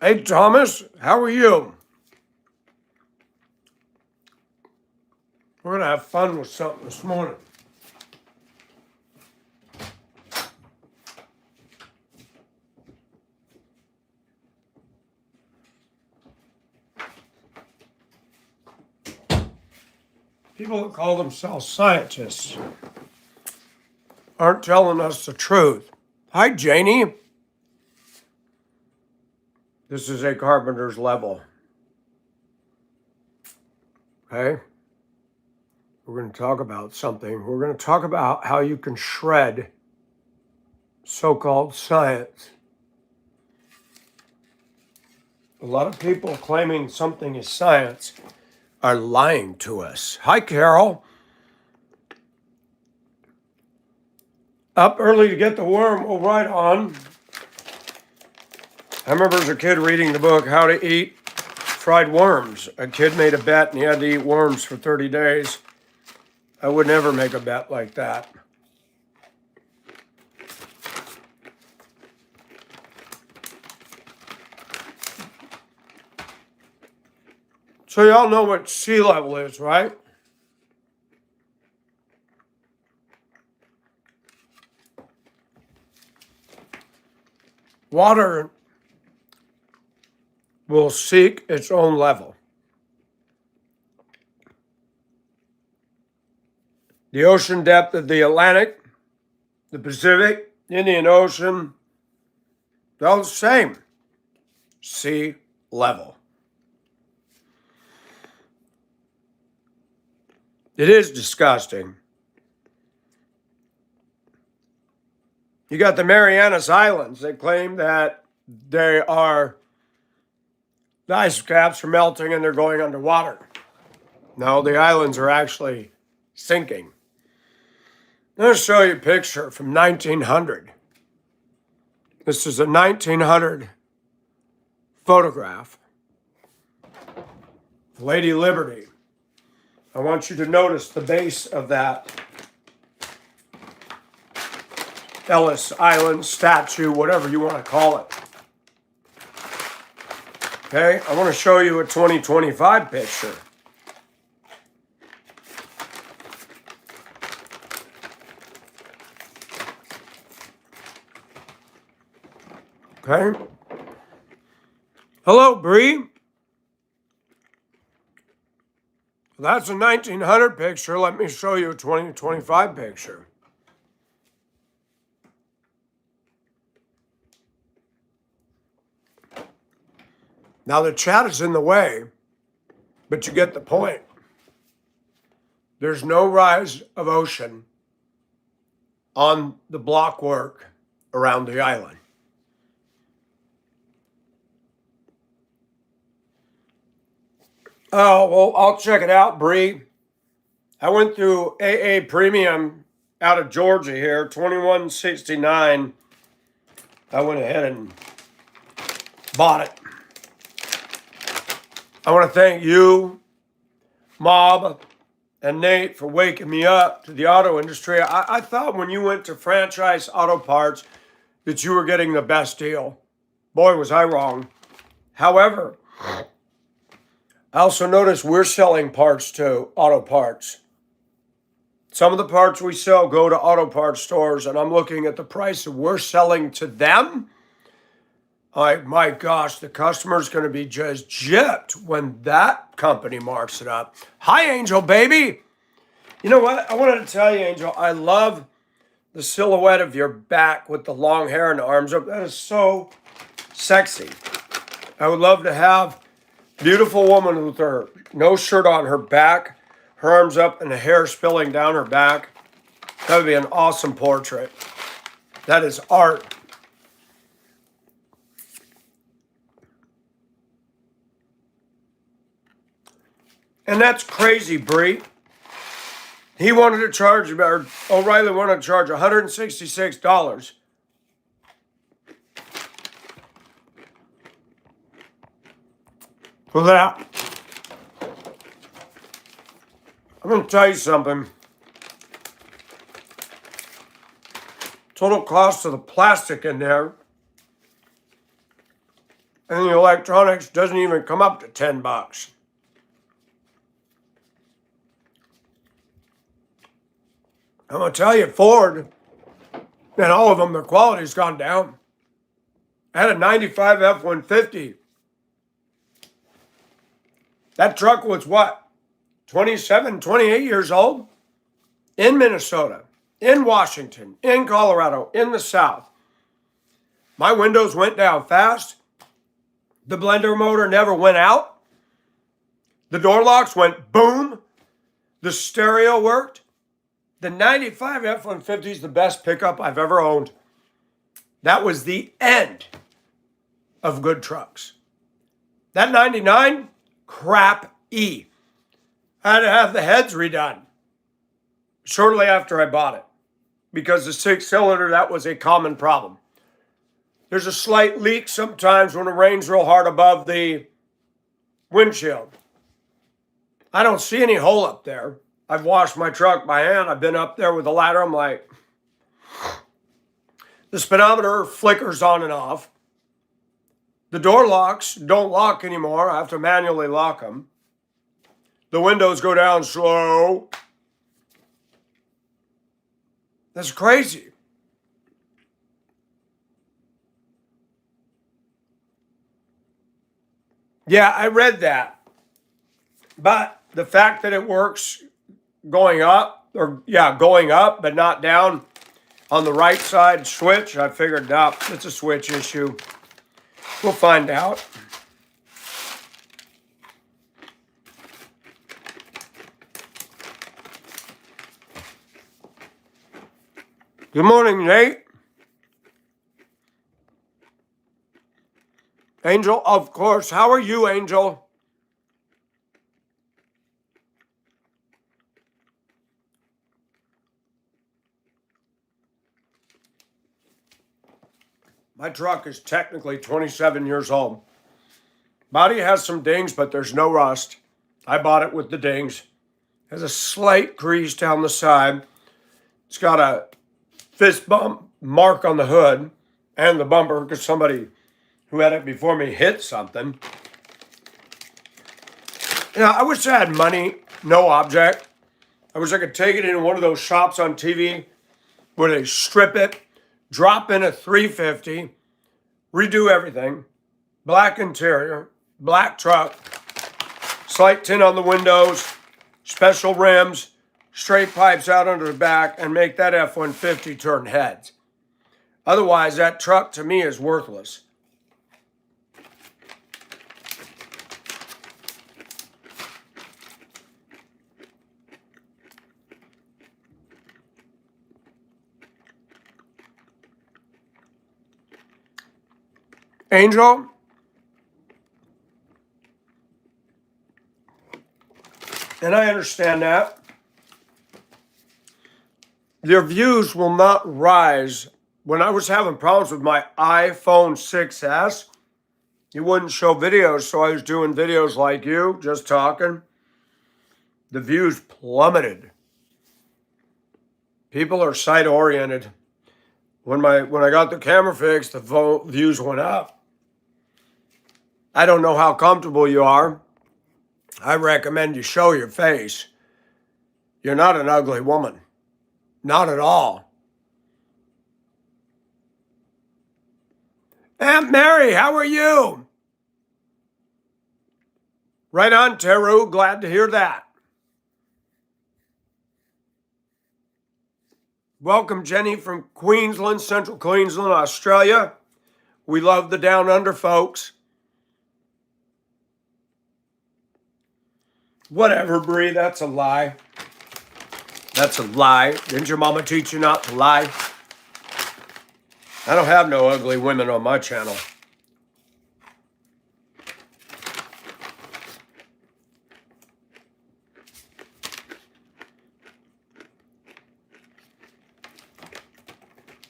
Hey, Thomas, how are you? We're going to have fun with something this morning. People that call themselves scientists aren't telling us the truth. Hi, Janie. This is a carpenter's level. Okay? We're going to talk about something. We're going to talk about how you can shred so-called science. A lot of people claiming something is science are lying to us. Hi, Carol. Up early to get the worm. Well, right on. I remember as a kid reading the book, How to Eat Fried Worms. A kid made a bet and he had to eat worms for 30 days. I would never make a bet like that. So y'all know what sea level is, right? Water will seek its own level. The ocean depth of the Atlantic, the Pacific, Indian Ocean, they're all the same. Sea level. It is disgusting. You got the Marianas Islands. They claim that they are, the ice caps are melting and they're going underwater. No, the islands are actually sinking. I'm going to show you a picture from 1900. This is a 1900 photograph. Lady Liberty. I want you to notice the base of that Ellis Island statue, whatever you want to call it. Okay, I want to show you a 2025 picture. Okay. Hello, Bree. That's a 1900 picture. Let me show you a 2025 picture. Now the chat is in the way, but you get the point. There's no rise of ocean on the blockwork around the island. Oh, well, I'll check it out, Bree. I went through AA Premium out of Georgia here, 2169. I went ahead and bought it. I want to thank you, Mob, and Nate for waking me up to the auto industry. I thought when you went to Franchise Auto Parts that you were getting the best deal. Boy, was I wrong. However, I also noticed we're selling parts to auto parts. Some of the parts we sell go to auto parts stores, and I'm looking at the price that we're selling to them. My gosh, the customer's going to be just gypped when that company marks it up. Hi, Angel, baby. You know what? I wanted to tell you, Angel, I love the silhouette of your back with the long hair and the arms up. That is so sexy. I would love to have a beautiful woman with her no shirt on, her back, her arms up, and the hair spilling down her back. That would be an awesome portrait. That is art. And that's crazy, Bree. He wanted to charge, or O'Reilly wanted to charge $166 for that. I'm going to tell you something. Total cost of the plastic in there and the electronics doesn't even come up to $10. I'm going to tell you, Ford, and all of them, their quality's gone down. I had a 95 F-150. That truck was what? 27, 28 years old? In Minnesota, in Washington, in Colorado, in the South. My windows went down fast. The blender motor never went out. The door locks went boom. The stereo worked. The 95 F-150 is the best pickup I've ever owned. That was the end of good trucks. That 99, crap-y. I had to have the heads redone shortly after I bought it because the 6-cylinder, that was a common problem. There's a slight leak sometimes when it rains real hard above the windshield. I don't see any hole up there. I've washed my truck by hand. I've been up there with a ladder. I'm like, the speedometer flickers on and off. The door locks don't lock anymore. I have to manually lock them. The windows go down slow. That's crazy. Yeah, I read that. But the fact that it works going up, going up, but not down on the right side switch, I figured, no, it's a switch issue. We'll find out. Good morning, Nate. Angel, of course. How are you, Angel? My truck is technically 27 years old. Body has some dings, but there's no rust. I bought it with the dings. Has a slight grease down the side. It's got a fist bump mark on the hood and the bumper because somebody who had it before me hit something. I wish I had money, no object. I wish I could take it into one of those shops on TV where they strip it, drop in a 350, redo everything, black interior, black truck, slight tint on the windows, special rims, straight pipes out under the back, and make that F-150 turn heads. Otherwise, that truck to me is worthless. Angel? And I understand that. Your views will not rise. When I was having problems with my iPhone 6S, it wouldn't show videos, so I was doing videos like you, just talking. The views plummeted. People are sight-oriented. When I got the camera fixed, the views went up. I don't know how comfortable you are. I recommend you show your face. You're not an ugly woman. Not at all. Aunt Mary, how are you? Right on, Teru. Glad to hear that. Welcome, Jenny, from Queensland, Central Queensland, Australia. We love the Down Under folks. Whatever, Bree, that's a lie. That's a lie. Didn't your mama teach you not to lie? I don't have no ugly women on my channel.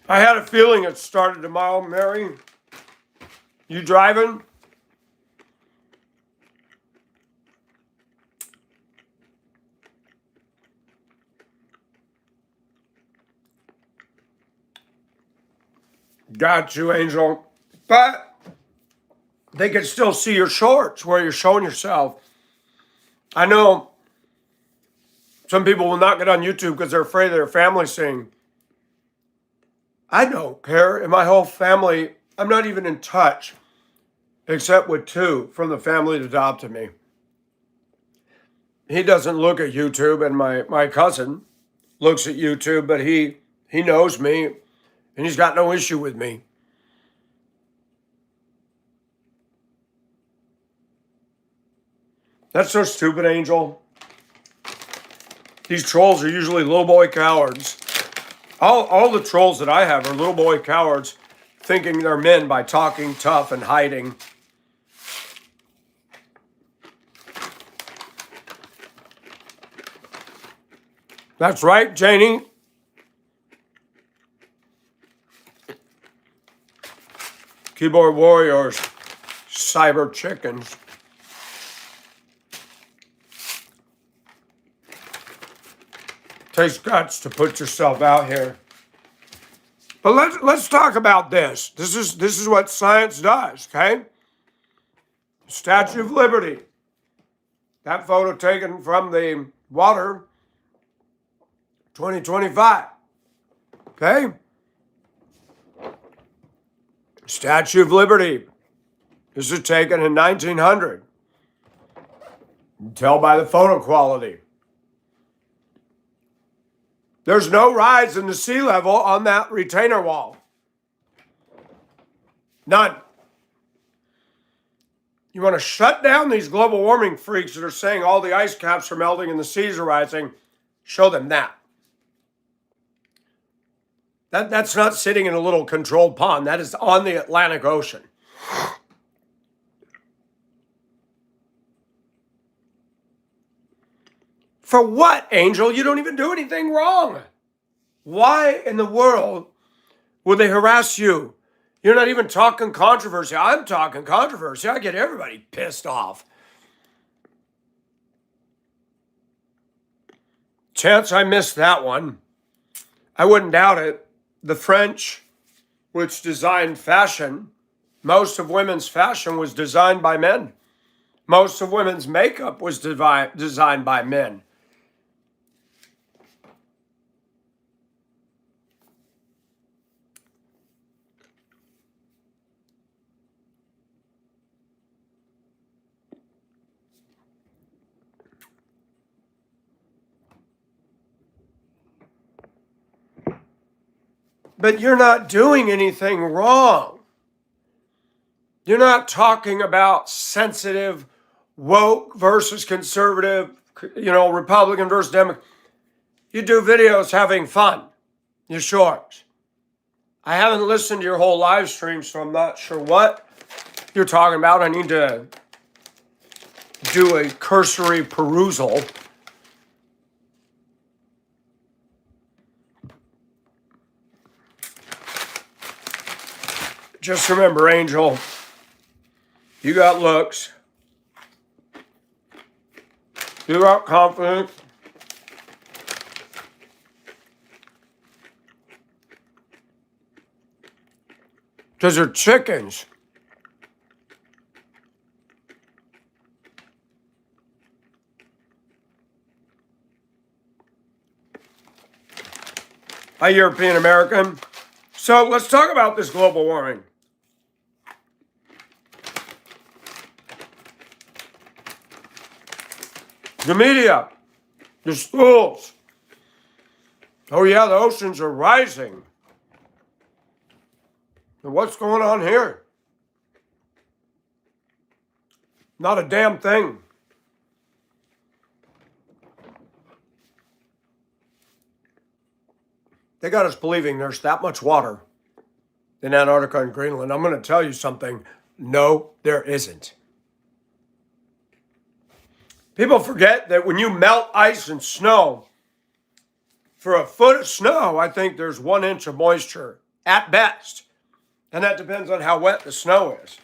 I had a feeling it started tomorrow, Mary. You driving? Got you, Angel. But they can still see your shorts where you're showing yourself. I know some people will not get on YouTube because they're afraid of their family seeing. I don't care. In my whole family, I'm not even in touch, except with two from the family that adopted me. He doesn't look at YouTube, and my cousin looks at YouTube, but he knows me, and he's got no issue with me. That's so stupid, Angel. These trolls are usually little boy cowards. All the trolls that I have are little boy cowards thinking they're men by talking tough and hiding. That's right, Janie. Keyboard warriors, cyber chickens. Takes guts to put yourself out here. But let's talk about this. This is what science does, okay? Statue of Liberty. That photo taken from the water, 2025. Okay? Statue of Liberty. This is taken in 1900. You can tell by the photo quality. There's no rise in the sea level on that retainer wall. None. You want to shut down these global warming freaks that are saying all the ice caps are melting and the seas are rising? Show them that. That's not sitting in a little controlled pond. That is on the Atlantic Ocean. For what, Angel? You don't even do anything wrong. Why in the world would they harass you? You're not even talking controversy. I'm talking controversy. I get everybody pissed off. Chance I missed that one. I wouldn't doubt it. The French, which designed fashion, most of women's fashion was designed by men. Most of women's makeup was designed by men. But you're not doing anything wrong. You're not talking about sensitive, woke versus conservative, Republican versus Democrat. You do videos having fun. You're short. I haven't listened to your whole live stream, so I'm not sure what you're talking about. I need to do a cursory perusal. Just remember, Angel, you got looks. You got confidence. Because they're chickens. Hi, European American. So let's talk about this global warming. The media, the schools. Oh yeah, the oceans are rising. And what's going on here? Not a damn thing. They got us believing there's that much water in Antarctica and Greenland. I'm going to tell you something. No, there isn't. People forget that when you melt ice and snow, for a foot of snow, I think there's 1 inch of moisture at best. And that depends on how wet the snow is.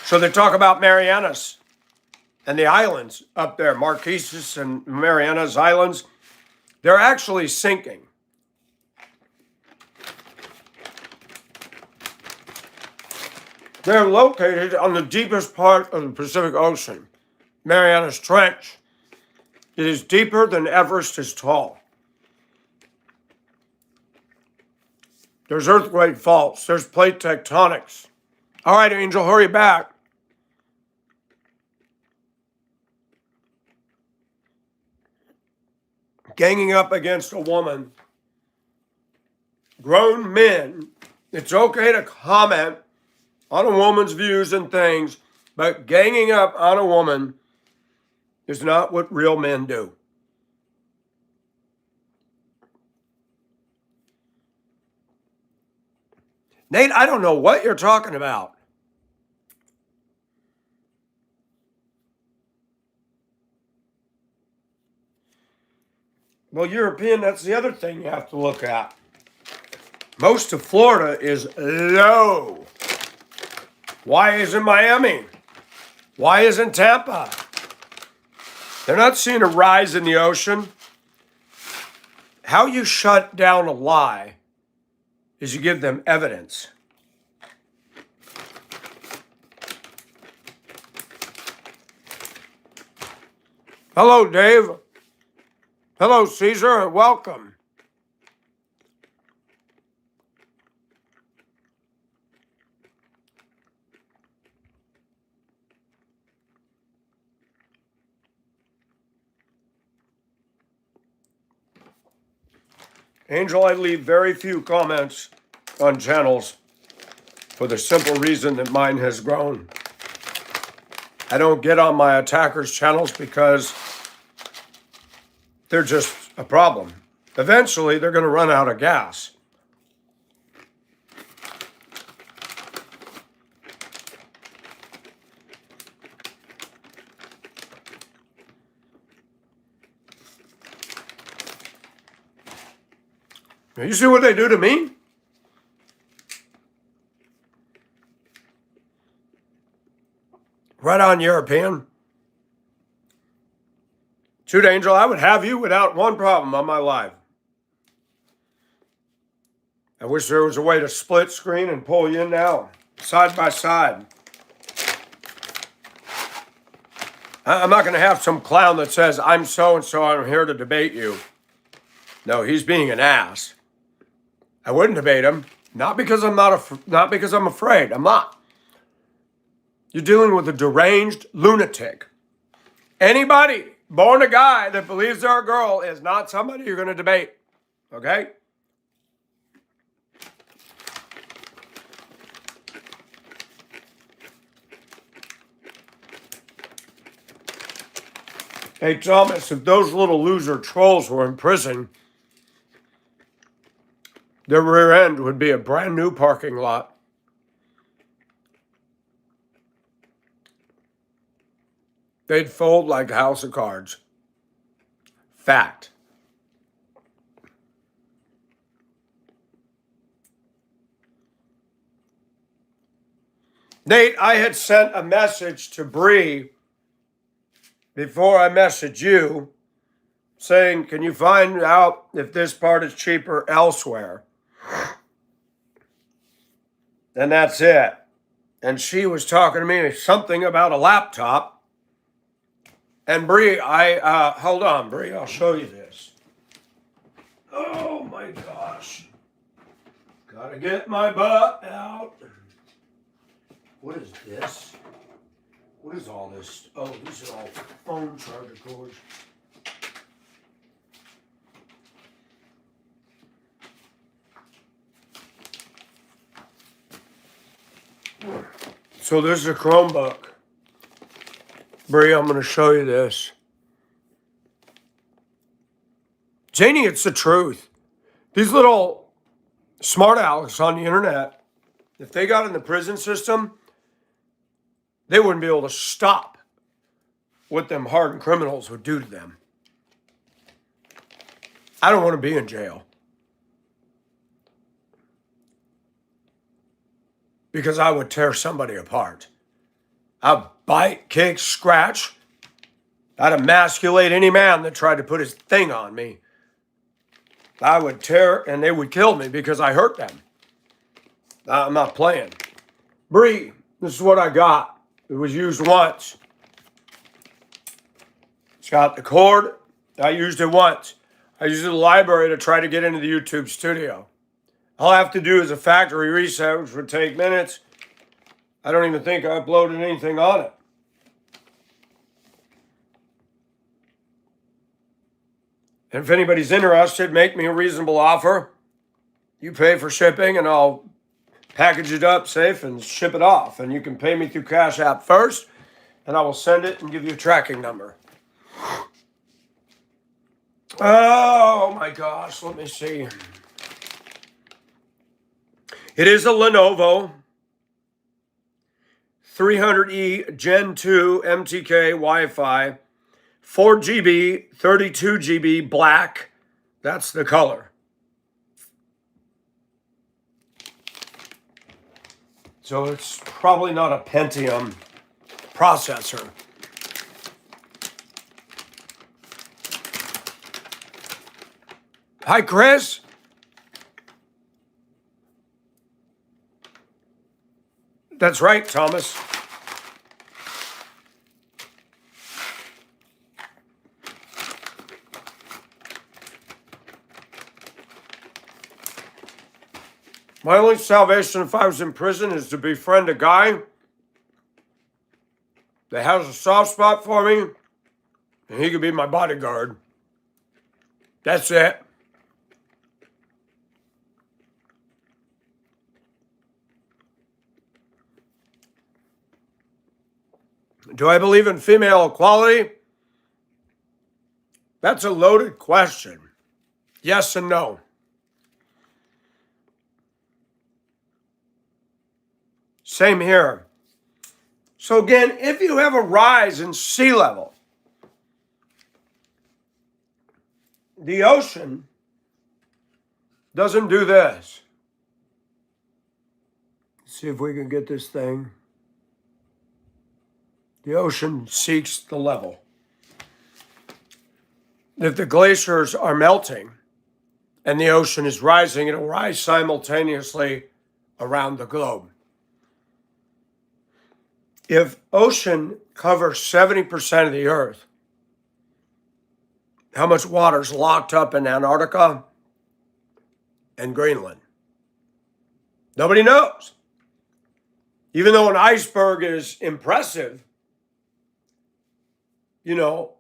So they talk about Marianas and the islands up there, Marquesas and Marianas Islands. They're actually sinking. They're located on the deepest part of the Pacific Ocean, Marianas Trench. It is deeper than Everest is tall. There's earthquake faults. There's plate tectonics. All right, Angel, hurry back. Ganging up against a woman. Grown men, it's okay to comment on a woman's views and things, but ganging up on a woman is not what real men do. Nate, I don't know what you're talking about. Well, European, that's the other thing you have to look at. Most of Florida is low. Why isn't Miami? Why isn't Tampa? They're not seeing a rise in the ocean. How you shut down a lie is you give them evidence. Hello, Dave. Hello, Caesar, and welcome. Angel, I leave very few comments on channels for the simple reason that mine has grown. I don't get on my attackers' channels because they're just a problem. Eventually, they're going to run out of gas. Now, you see what they do to me? Right on, European. Shoot, Angel, I would have you without one problem on my live. I wish there was a way to split screen and pull you in now, side by side. I'm not going to have some clown that says, I'm so-and-so, I'm here to debate you. No, he's being an ass. I wouldn't debate him, not because I'm afraid. I'm not. You're dealing with a deranged lunatic. Anybody born a guy that believes they're a girl is not somebody you're going to debate. Okay? Hey, Thomas, if those little loser trolls were in prison, their rear end would be a brand new parking lot. They'd fold like a house of cards. Fact. Nate, I had sent a message to Bree before I messaged you saying, can you find out if this part is cheaper elsewhere? And that's it. And she was talking to me something about a laptop. And Bree, hold on, Bree, I'll show you this. Oh my gosh. Gotta get my butt out. What is this? What is all this? Oh, these are all phone charger cords. So this is a Chromebook. Bree, I'm going to show you this. Janie, it's the truth. These little smart alecks on the internet, if they got in the prison system, they wouldn't be able to stop what them hardened criminals would do to them. I don't want to be in jail. Because I would tear somebody apart. I'd bite, kick, scratch. I'd emasculate any man that tried to put his thing on me. I would tear, and they would kill me because I hurt them. I'm not playing. Bree, This is what I got. It was used once. It's got the cord. I used it once. I used it in the library to try to get into the YouTube studio. All I have to do is a factory reset, which would take minutes. I don't even think I uploaded anything on it. And if anybody's interested, make me a reasonable offer. You pay for shipping and I'll package it up safe and ship it off. And you can pay me through Cash App first, and I will send it and give you a tracking number. Oh my gosh, let me see. It is a Lenovo 300E Gen 2 MTK Wi-Fi, 4 GB, 32 GB black. That's the color. So it's probably not a Pentium processor. Hi, Chris. That's right, Thomas. My only salvation if I was in prison is to befriend a guy that has a soft spot for me, and he could be my bodyguard. That's it. Do I believe in female equality? That's a loaded question. Yes and no. Same here. So again, if you have a rise in sea level, the ocean doesn't do this. Let's see if we can get this thing. The ocean seeks the level. If the glaciers are melting and the ocean is rising, it'll rise simultaneously around the globe. If ocean covers 70% of the earth, how much water is locked up in Antarctica and Greenland? Nobody knows. Even though an iceberg is impressive, you know,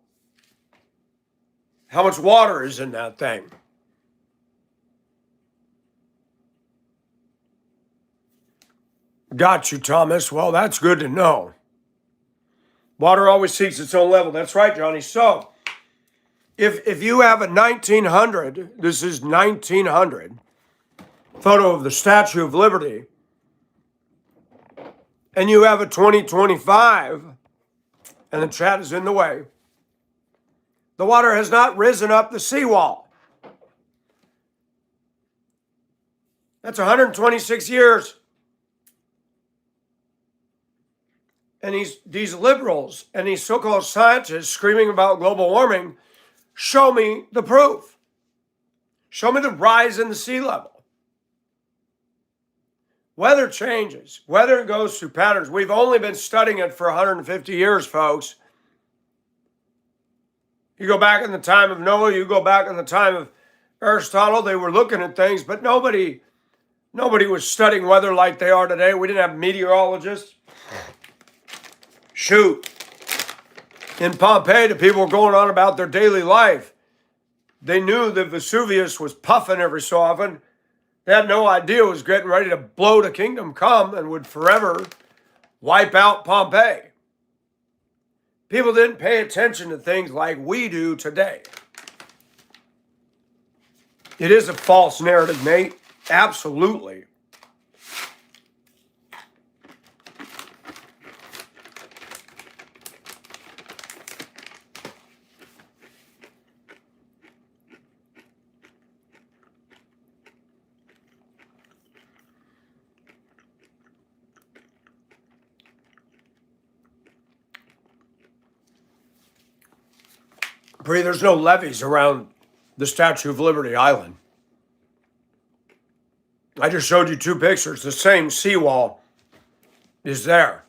how much water is in that thing? Got you, Thomas. Well, that's good to know. Water always seeks its own level. That's right, Johnny. So, if you have a 1900, this is 1900, photo of the Statue of Liberty, and you have a 2025, and the chat is in the way, the water has not risen up the seawall. That's 126 years. And these liberals and these so-called scientists screaming about global warming, show me the proof. Show me the rise in the sea level. Weather changes. Weather goes through patterns. We've only been studying it for 150 years, folks. You go back in the time of Noah, you go back in the time of Aristotle, they were looking at things, but nobody was studying weather like they are today. We didn't have meteorologists. Shoot. In Pompeii, the people were going on about their daily life. They knew that Vesuvius was puffing every so often. They had no idea it was getting ready to blow the kingdom come and would forever wipe out Pompeii. People didn't pay attention to things like we do today. It is a false narrative, Nate. Absolutely. Bree, there's no levees around the Statue of Liberty Island. I just showed you two pictures, the same seawall is there.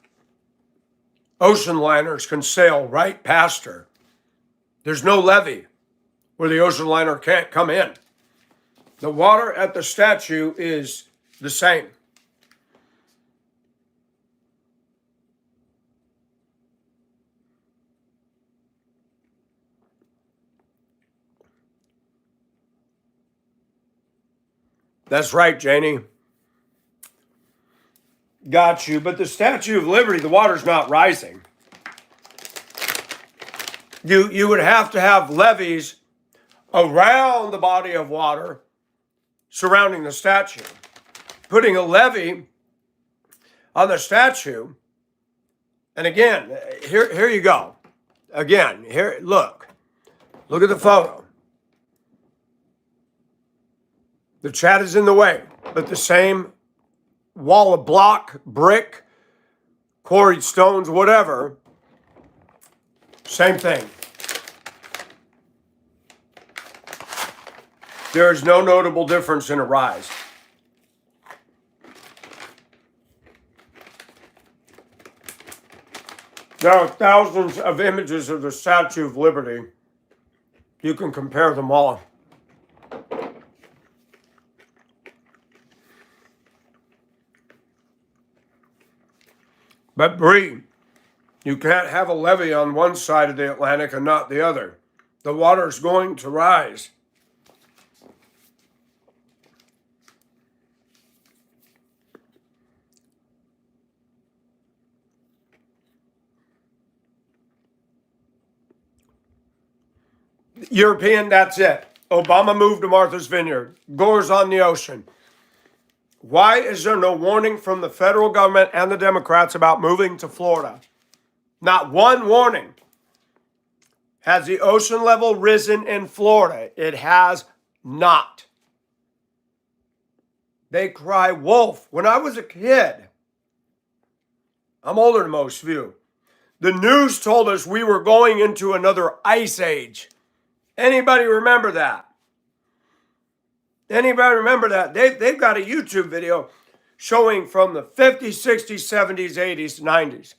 Ocean liners can sail right past her. There's no levee where the ocean liner can't come in. The water at the statue is the same. That's right, Janie. Got you. But the Statue of Liberty, the water's not rising. You would have to have levees around the body of water surrounding the statue. Putting a levee on the statue, and again, here you go. Again, here, look at the photo. The chat is in the way, but the same wall of block, brick, quarried stones, whatever, same thing. There is no notable difference in a rise. There are thousands of images of the Statue of Liberty. You can compare them all. But Bree, you can't have a levee on one side of the Atlantic and not the other. The water's going to rise. European, that's it. Obama moved to Martha's Vineyard. Gore's on the ocean. Why is there no warning from the federal government and the Democrats about moving to Florida? Not one warning. Has the ocean level risen in Florida? It has not. They cry wolf. When I was a kid, I'm older than most of you, the news told us we were going into another ice age. Anybody remember that? Anybody remember that? They've got a YouTube video showing from the 50s, 60s, 70s, 80s, 90s.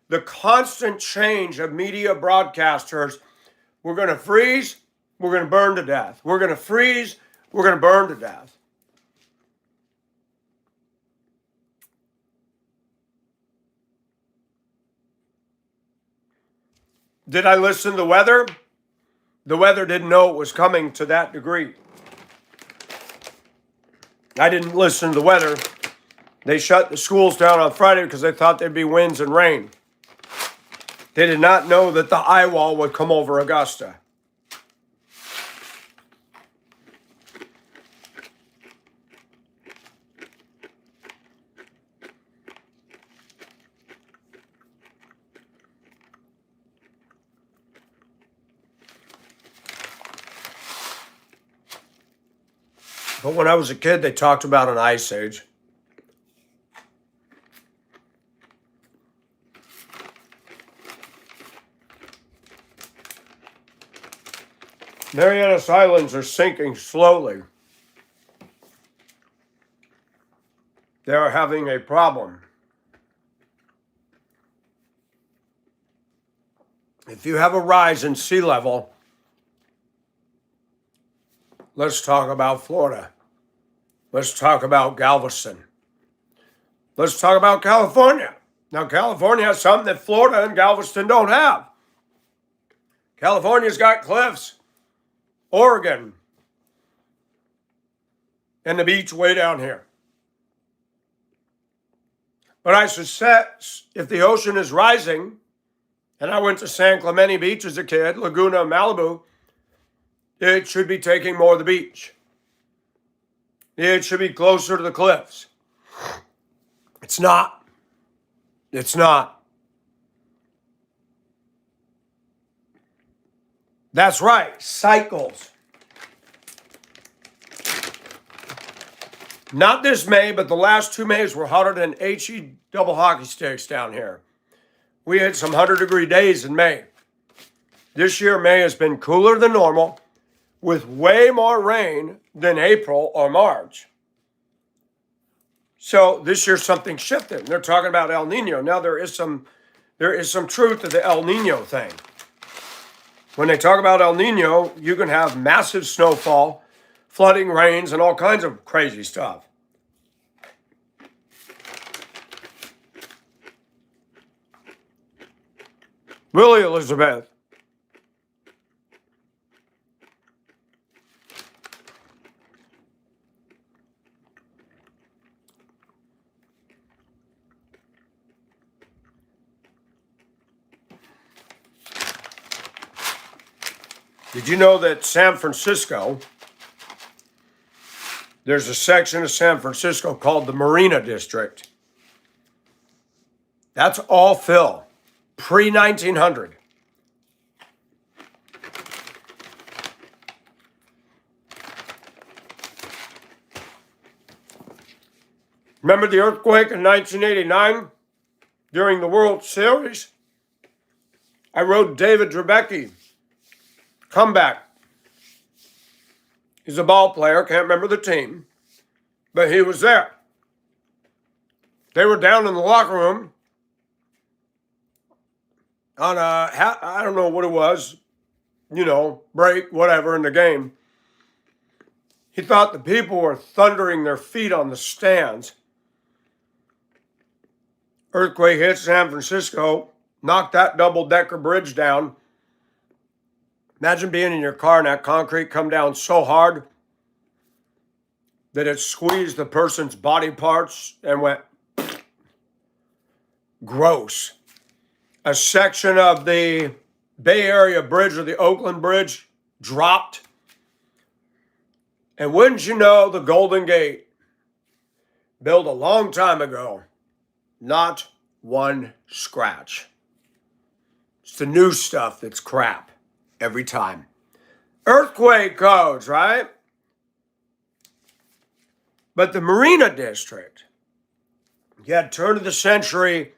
The constant change of media broadcasters. We're going to freeze, we're going to burn to death. We're going to freeze, we're going to burn to death. Did I listen to the weather? The weather didn't know it was coming to that degree. I didn't listen to the weather. They shut the schools down on Friday because they thought there'd be winds and rain. They did not know that the eye wall would come over Augusta. But when I was a kid, they talked about an ice age. Marianas Islands are sinking slowly. They are having a problem. If you have a rise in sea level, let's talk about Florida. Let's talk about Galveston. Let's talk about California. Now, California has something that Florida and Galveston don't have. California's got cliffs. Oregon. And the beach way down here. But I suspect if the ocean is rising, and I went to San Clemente Beach as a kid, Laguna, Malibu, it should be taking more of the beach. It should be closer to the cliffs. It's not. It's not. That's right, cycles. Not this May, but the last 2 Mays were hotter than HE double hockey sticks down here. We had some 100-degree days in May. This year, May has been cooler than normal, with way more rain than April or March. So this year something shifted. They're talking about El Nino. Now there is some truth to the El Nino thing. When they talk about El Nino, you can have massive snowfall, flooding rains, and all kinds of crazy stuff. Really, Elizabeth? Did you know that San Francisco, there's a section of San Francisco called the Marina District? That's all fill, pre-1900. Remember the earthquake in 1989 during the World Series? I wrote David Trebecki, comeback. He's a ball player, can't remember the team, but he was there. They were down in the locker room on I don't know what it was, break, whatever, in the game. He thought the people were thundering their feet on the stands. Earthquake hit San Francisco, knocked that double-decker bridge down. Imagine being in your car and that concrete come down so hard that it squeezed the person's body parts and went gross. A section of the Bay Area Bridge or the Oakland Bridge dropped. And wouldn't you know, the Golden Gate, built a long time ago, not one scratch. It's the new stuff that's crap every time. Earthquake codes, right? But the Marina District, you had turn of the century,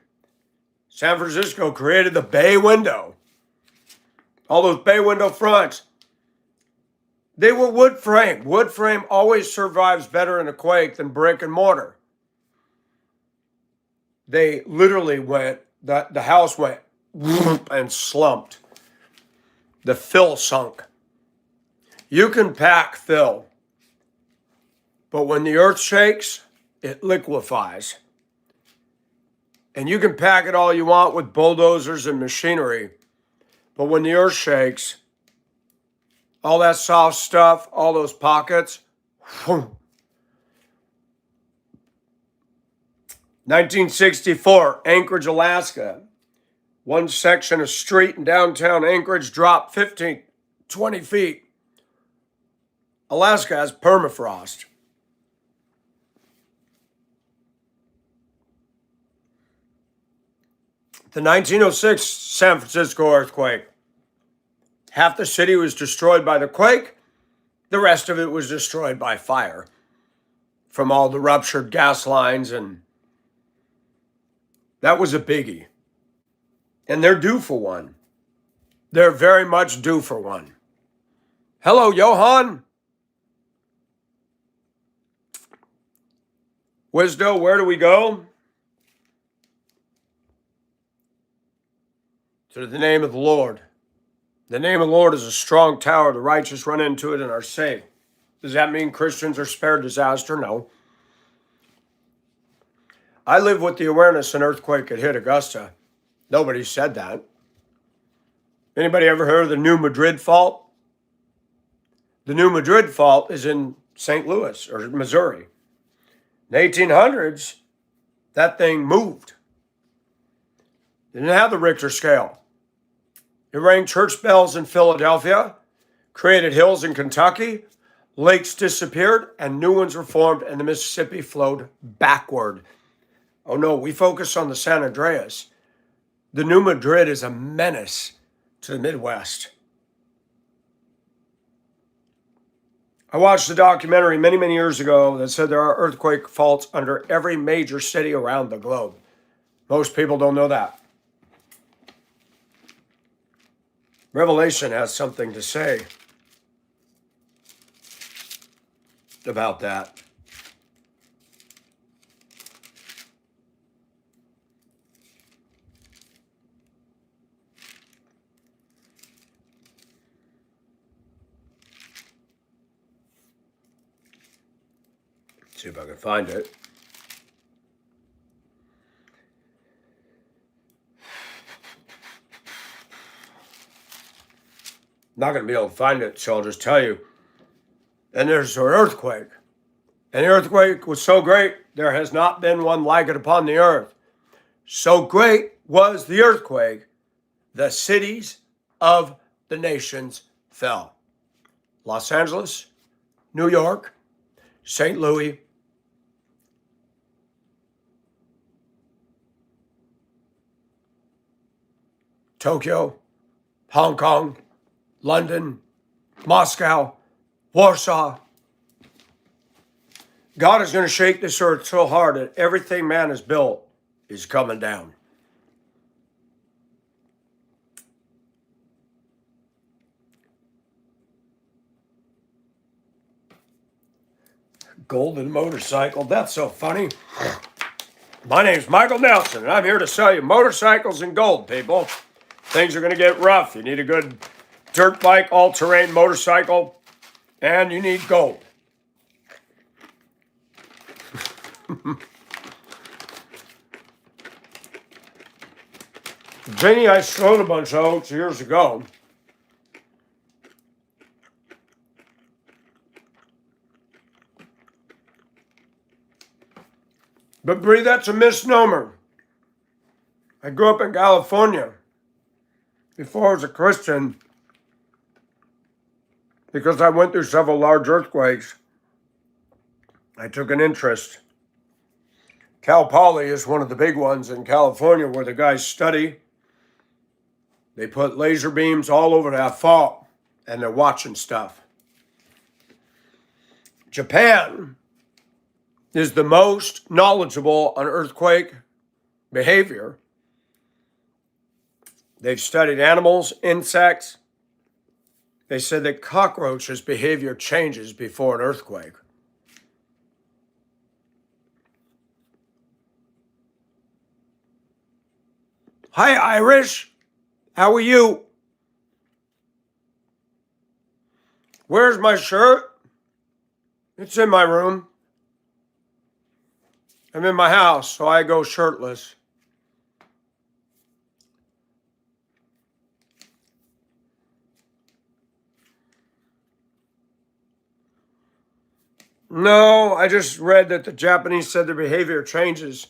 San Francisco created the bay window. All those bay window fronts, they were wood frame. Wood frame always survives better in a quake than brick and mortar. They literally went, the house went and slumped. The fill sunk. You can pack fill, but when the earth shakes, it liquefies. And you can pack it all you want with bulldozers and machinery, but when the earth shakes, all that soft stuff, all those pockets, 1964, Anchorage, Alaska. One section of street in downtown Anchorage dropped 15, 20 feet. Alaska has permafrost. The 1906 San Francisco earthquake. Half the city was destroyed by the quake. The rest of it was destroyed by fire from all the ruptured gas lines, and that was a biggie. And they're due for one. They're very much due for one. Hello, Johan. Wisdo, where do we go? To the name of the Lord. The name of the Lord is a strong tower. The righteous run into it and are saved. Does that mean Christians are spared disaster? No. I live with the awareness an earthquake had hit Augusta. Nobody said that. Anybody ever heard of the New Madrid Fault? The New Madrid Fault is in St. Louis or Missouri. In the 1800s, that thing moved. It didn't have the Richter scale. It rang church bells in Philadelphia, created hills in Kentucky, lakes disappeared, and new ones were formed, and the Mississippi flowed backward. Oh no, we focus on the San Andreas. The New Madrid is a menace to the Midwest. I watched a documentary many, many years ago that said there are earthquake faults under every major city around the globe. Most people don't know that. Revelation has something to say about that. See if I can find it. Not going to be able to find it, so I'll just tell you. And there's an earthquake. And the earthquake was so great, there has not been one like it upon the earth. So great was the earthquake, the cities of the nations fell. Los Angeles, New York, St. Louis, Tokyo, Hong Kong, London, Moscow, Warsaw. God is going to shake this earth so hard that everything man has built is coming down. Golden motorcycle. That's so funny. My name's Michael Nelson, and I'm here to sell you motorcycles and gold, people. Things are going to get rough. You need a good dirt bike, all-terrain motorcycle, and you need gold. Janie, I sold a bunch of oats years ago. But Bree, that's a misnomer. I grew up in California before I was a Christian because I went through several large earthquakes. I took an interest. Cal Poly is one of the big ones in California where the guys study. They put laser beams all over that fault and they're watching stuff. Japan is the most knowledgeable on earthquake behavior. They've studied animals, insects. They said that cockroaches' behavior changes before an earthquake. Hi, Irish. How are you? Where's my shirt? It's in my room. I'm in my house, so I go shirtless. No, I just read that the Japanese said their behavior changes.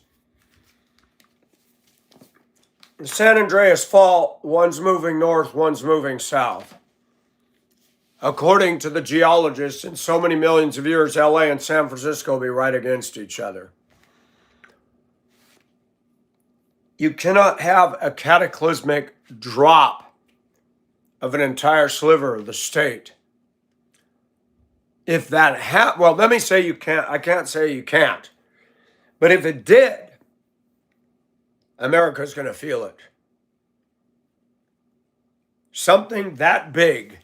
The San Andreas Fault, one's moving north, one's moving south. According to the geologists, in so many millions of years, LA and San Francisco will be right against each other. You cannot have a cataclysmic drop of an entire sliver of the state. If that well, let me say you can't. I can't say you can't. But if it did, America's going to feel it. Something that big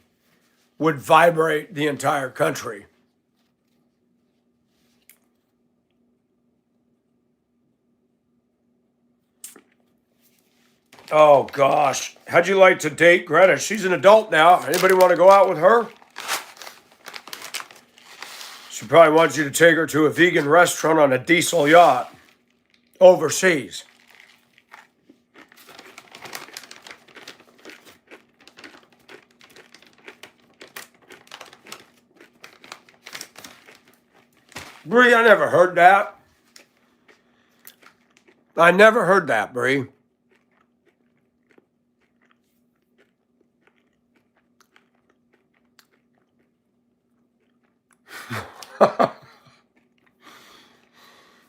would vibrate the entire country. Oh, gosh. How'd you like to date Greta? She's an adult now. Anybody want to go out with her? She probably wants you to take her to a vegan restaurant on a diesel yacht overseas. Bree, I never heard that. I never heard that, Bree.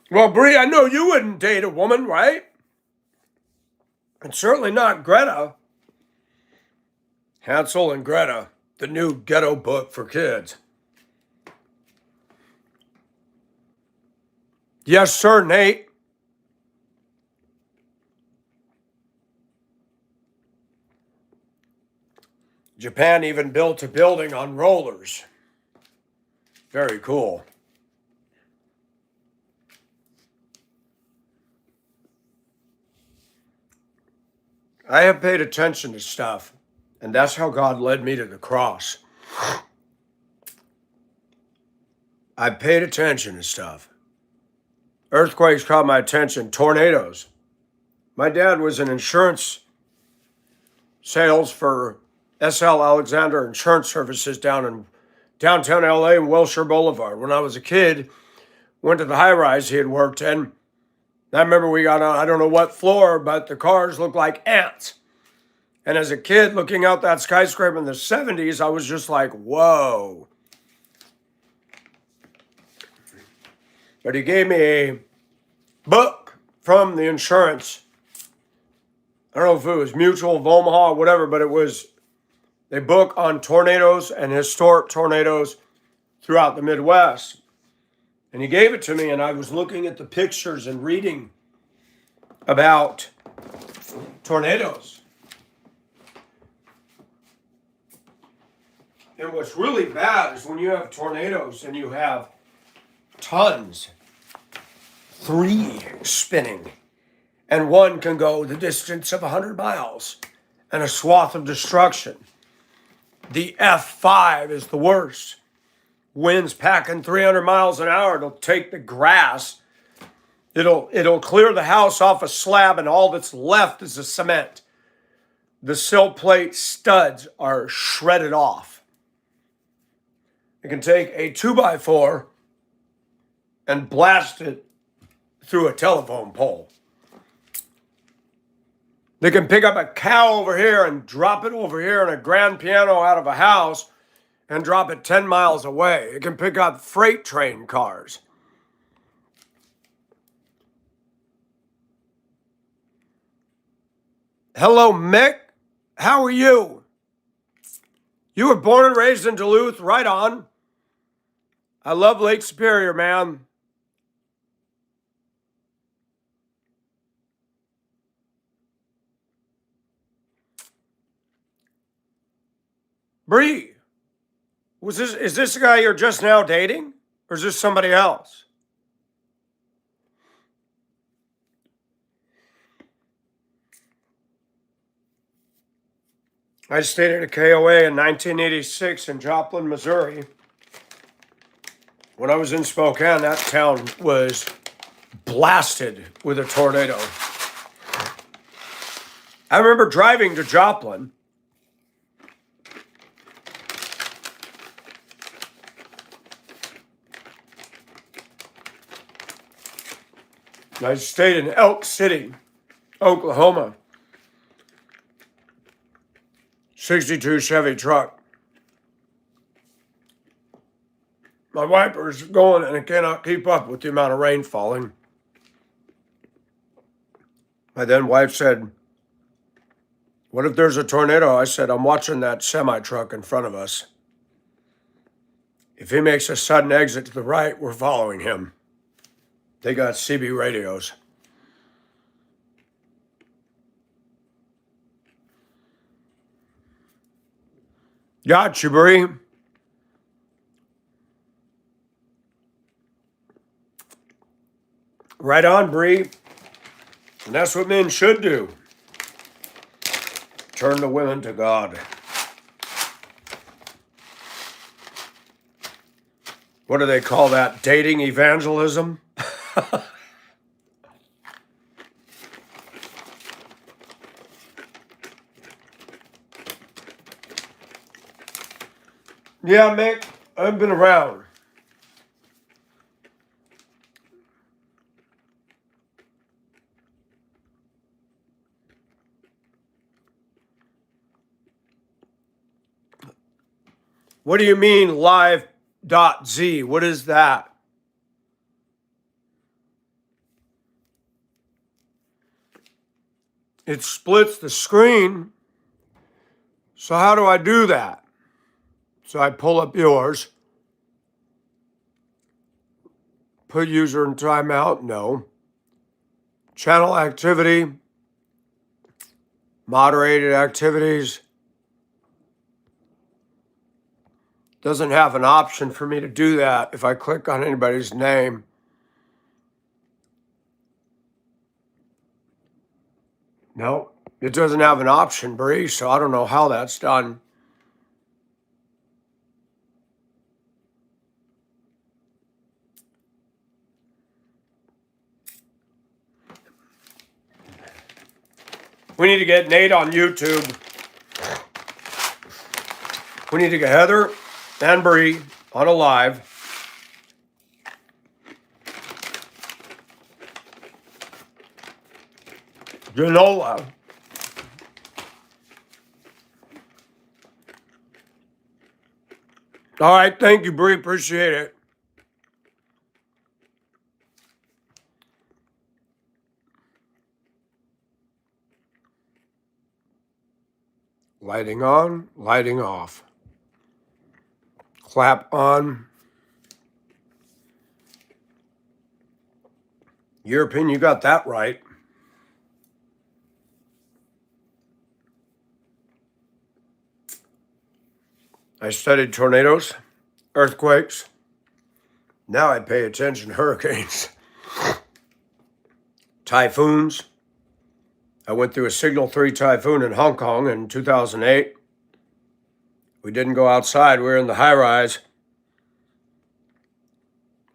Well, Bree, I know you wouldn't date a woman, right? And certainly not Greta. Hansel and Greta, the new ghetto book for kids. Yes, sir, Nate. Japan even built a building on rollers. Very cool. I have paid attention to stuff, and that's how God led me to the cross. I paid attention to stuff. Earthquakes caught my attention, tornadoes. My dad was in insurance sales for SL Alexander Insurance Services down in downtown LA and Wilshire Boulevard. When I was a kid, went to the high rise he had worked in. I remember we got on, I don't know what floor, but the cars looked like ants. And as a kid looking out that skyscraper in the 70s, I was just like, whoa. But he gave me a book from the insurance. I don't know if it was Mutual of Omaha or whatever, but it was a book on tornadoes and historic tornadoes throughout the Midwest. And he gave it to me, and I was looking at the pictures and reading about tornadoes. And what's really bad is when you have tornadoes and you have tons, 3 spinning, and one can go the distance of 100 miles and a swath of destruction. The F5 is the worst. Winds packing 300 miles an hour. It'll take the grass. It'll clear the house off a slab, and all that's left is the cement. The sill plate studs are shredded off. It can take a 2x4 and blast it through a telephone pole. They can pick up a cow over here and drop it over here in a grand piano out of a house and drop it 10 miles away. It can pick up freight train cars. Hello, Mick. How are you? You were born and raised in Duluth, right on. I love Lake Superior, man. Bree, is this the guy you're just now dating? Or is this somebody else? I stayed at a KOA in 1986 in Joplin, Missouri. When I was in Spokane, that town was blasted with a tornado. I remember driving to Joplin. I stayed in Elk City, Oklahoma. 62 Chevy truck. My wiper's going and it cannot keep up with the amount of rain falling. My then wife said, "What if there's a tornado?" I said, "I'm watching that semi truck in front of us. If he makes a sudden exit to the right, we're following him." They got CB radios. Got you, Bree. Right on, Bree. And that's what men should do. Turn the women to God. What do they call that? Dating evangelism? Yeah, Mick, I've been around. What do you mean live.z? What is that? It splits the screen. So how do I do that? So I pull up yours. Put user in timeout, no. Channel activity. Moderated activities. Doesn't have an option for me to do that if I click on anybody's name. No, it doesn't have an option, Bree, so I don't know how that's done. We need to get Nate on YouTube. We need to get Heather and Bree on a live. Granola. All right, thank you, Bree. Appreciate it. Lighting on, lighting off. Clap on. European, you got that right. I studied tornadoes, earthquakes. Now I pay attention to hurricanes, typhoons. I went through a Signal 3 typhoon in Hong Kong in 2008. We didn't go outside. We were in the high rise.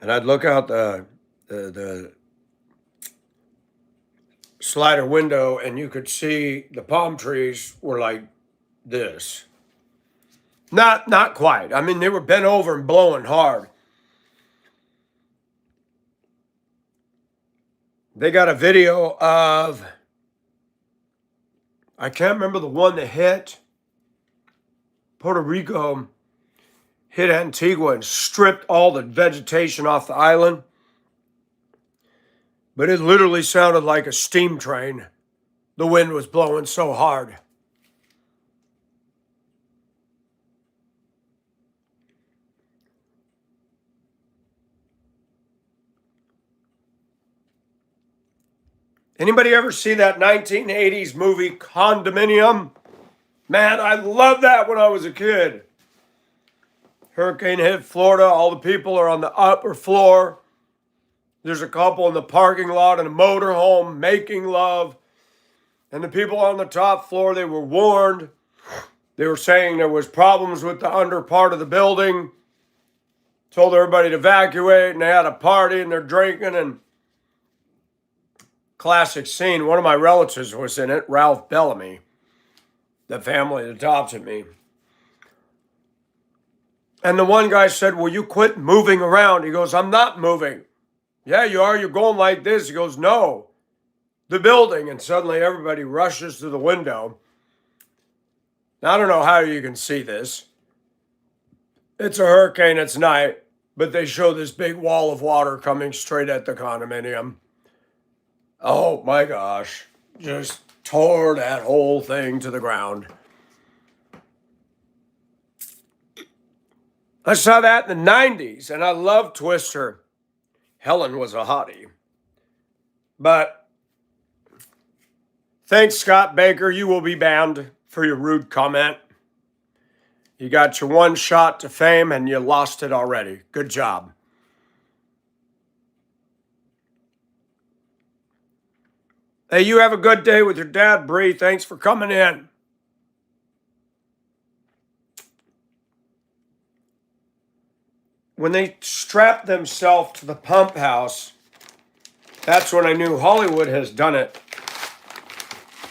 And I'd look out the slider window and you could see the palm trees were like this. Not quite. I mean, they were bent over and blowing hard. They got a video of, I can't remember the one that hit Puerto Rico, hit Antigua and stripped all the vegetation off the island. But it literally sounded like a steam train. The wind was blowing so hard. Anybody ever see that 1980s movie Condominium? Man, I loved that when I was a kid. Hurricane hit Florida. All the people are on the upper floor. There's a couple in the parking lot in a motorhome making love. And the people on the top floor, they were warned. They were saying there was problems with the under part of the building. Told everybody to evacuate, and they had a party, and they're drinking, and classic scene. One of my relatives was in it, Ralph Bellamy, the family that adopted me. And the one guy said, "Will you quit moving around?" He goes, "I'm not moving." "Yeah, you are. You're going like this." He goes, "No, the building." And suddenly everybody rushes to the window. Now, I don't know how you can see this. It's a hurricane, it's night, but they show this big wall of water coming straight at the condominium. Oh my gosh, just tore that whole thing to the ground. I saw that in the 90s, and I love Twister. Helen was a hottie. But thanks, Scott Baker. You will be banned for your rude comment. You got your one shot to fame, and you lost it already. Good job. Hey, you have a good day with your dad, Bree. Thanks for coming in. When they strapped themselves to the pump house, that's when I knew Hollywood has done it.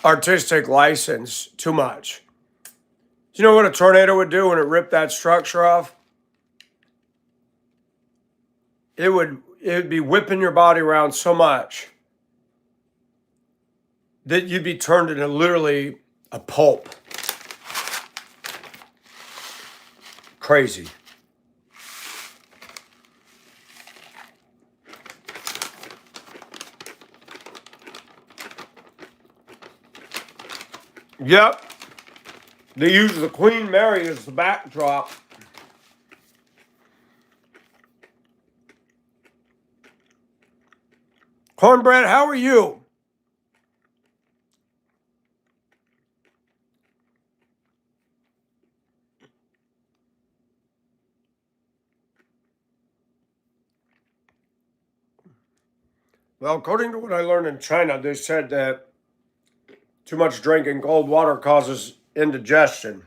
Artistic license, too much. Do you know what a tornado would do when it ripped that structure off? It would be whipping your body around so much that you'd be turned into literally a pulp. Crazy. Yep. They use the Queen Mary as the backdrop. Cornbread, how are you? Well, according to what I learned in China, they said that too much drinking cold water causes indigestion.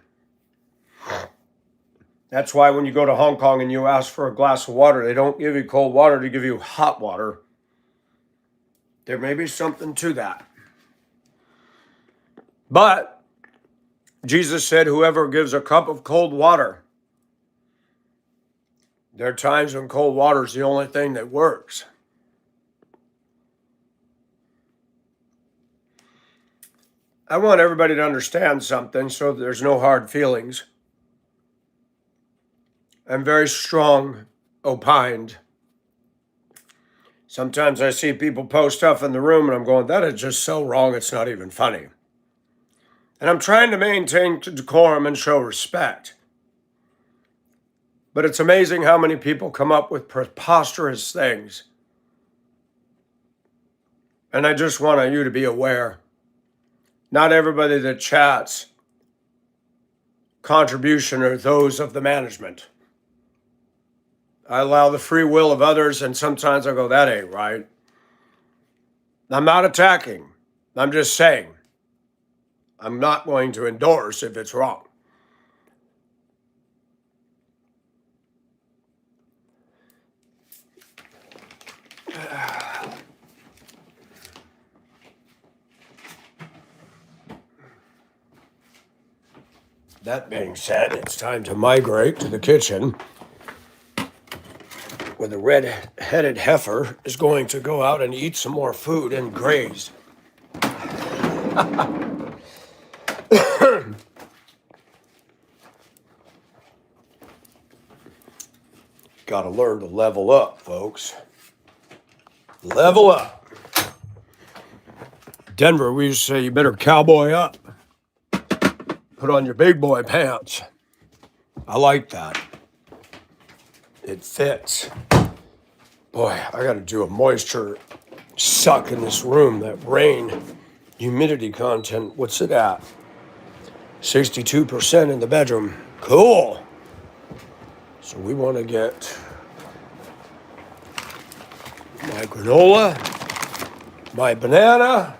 That's why when you go to Hong Kong and you ask for a glass of water, they don't give you cold water, they give you hot water. There may be something to that. But Jesus said, whoever gives a cup of cold water, there are times when cold water is the only thing that works. I want everybody to understand something so there's no hard feelings. I'm very strong opined. Sometimes I see people post stuff in the room and I'm going, that is just so wrong, it's not even funny. And I'm trying to maintain decorum and show respect. But it's amazing how many people come up with preposterous things. And I just want you to be aware. Not everybody that chats contribution are those of the management. I allow the free will of others, and sometimes I go, that ain't right. I'm not attacking. I'm just saying. I'm not going to endorse if it's wrong. That being said, it's time to migrate to the kitchen, where the red-headed heifer is going to go out and eat some more food and graze. Got to learn to level up, folks. Level up. Denver, we used to say you better cowboy up. Put on your big boy pants. I like that. It fits. Boy, I got to do a moisture suck in this room. That rain, humidity content, what's it at? 62% in the bedroom. Cool. So we want to get my granola, my banana.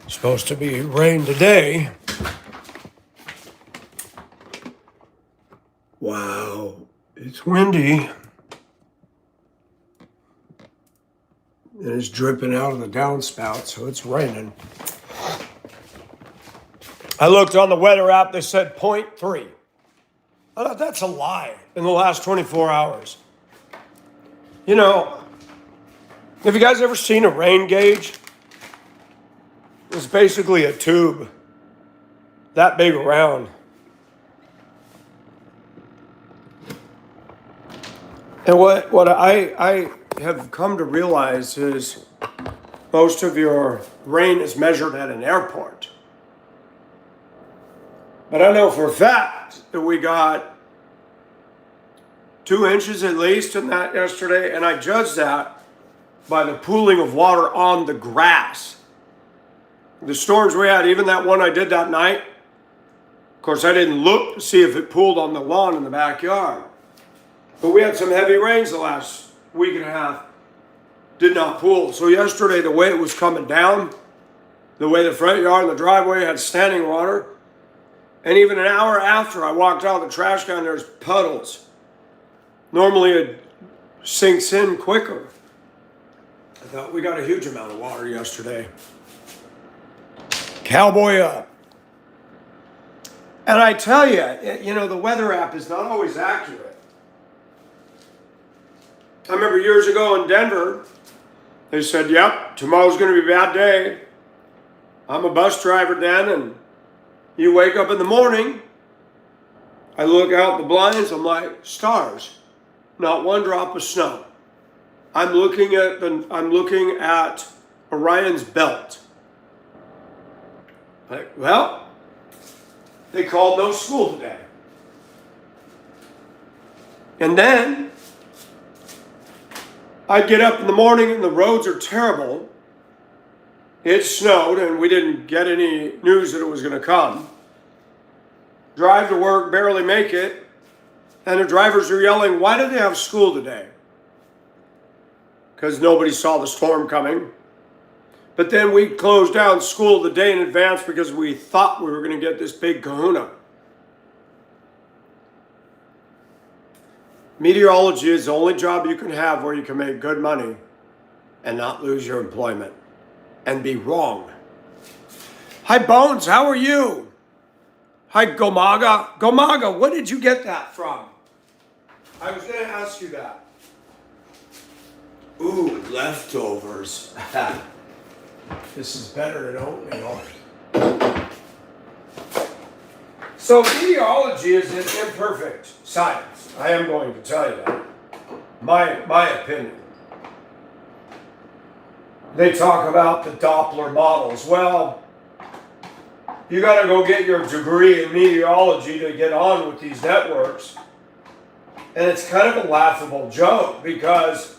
Supposed to be rain today. Wow, it's windy. And it's dripping out of the downspout, so it's raining. I looked on the weather app, they said 0.3. I thought that's a lie in the last 24 hours. You know, have you guys ever seen a rain gauge? It's basically a tube that big around. And what I have come to realize is most of your rain is measured at an airport. But I know for a fact that we got 2 inches at least in that yesterday, and I judged that by the pooling of water on the grass. The storms we had, even that one I did that night, of course I didn't look to see if it pooled on the lawn in the backyard. But we had some heavy rains the last week and a half. Did not pool. So yesterday, the way it was coming down, the way the front yard and the driveway had standing water, and even an hour after I walked out of the trash can, there's puddles. Normally it sinks in quicker. I thought we got a huge amount of water yesterday. Cowboy up. And I tell you, you know, the weather app is not always accurate. I remember years ago in Denver, they said, yep, tomorrow's going to be a bad day. I'm a bus driver then, and you wake up in the morning, I look out the blinds, I'm like, stars, not one drop of snow. I'm looking at Orion's belt. Like, well, they called no school today. And then I get up in the morning and the roads are terrible. It snowed and we didn't get any news that it was going to come. Drive to work, barely make it. And the drivers are yelling, why do they have school today? Because nobody saw the storm coming. But then we closed down school the day in advance because we thought we were going to get this big kahuna. Meteorology is the only job you can have where you can make good money and not lose your employment and be wrong. Hi, Bones. How are you? Hi, Gomaga. Gomaga, what did you get that from? I was going to ask you that. Ooh, leftovers. This is better than oatmeal. So meteorology is an imperfect science. I am going to tell you that. My opinion. They talk about the Doppler models. Well, you got to go get your degree in meteorology to get on with these networks. And it's kind of a laughable joke because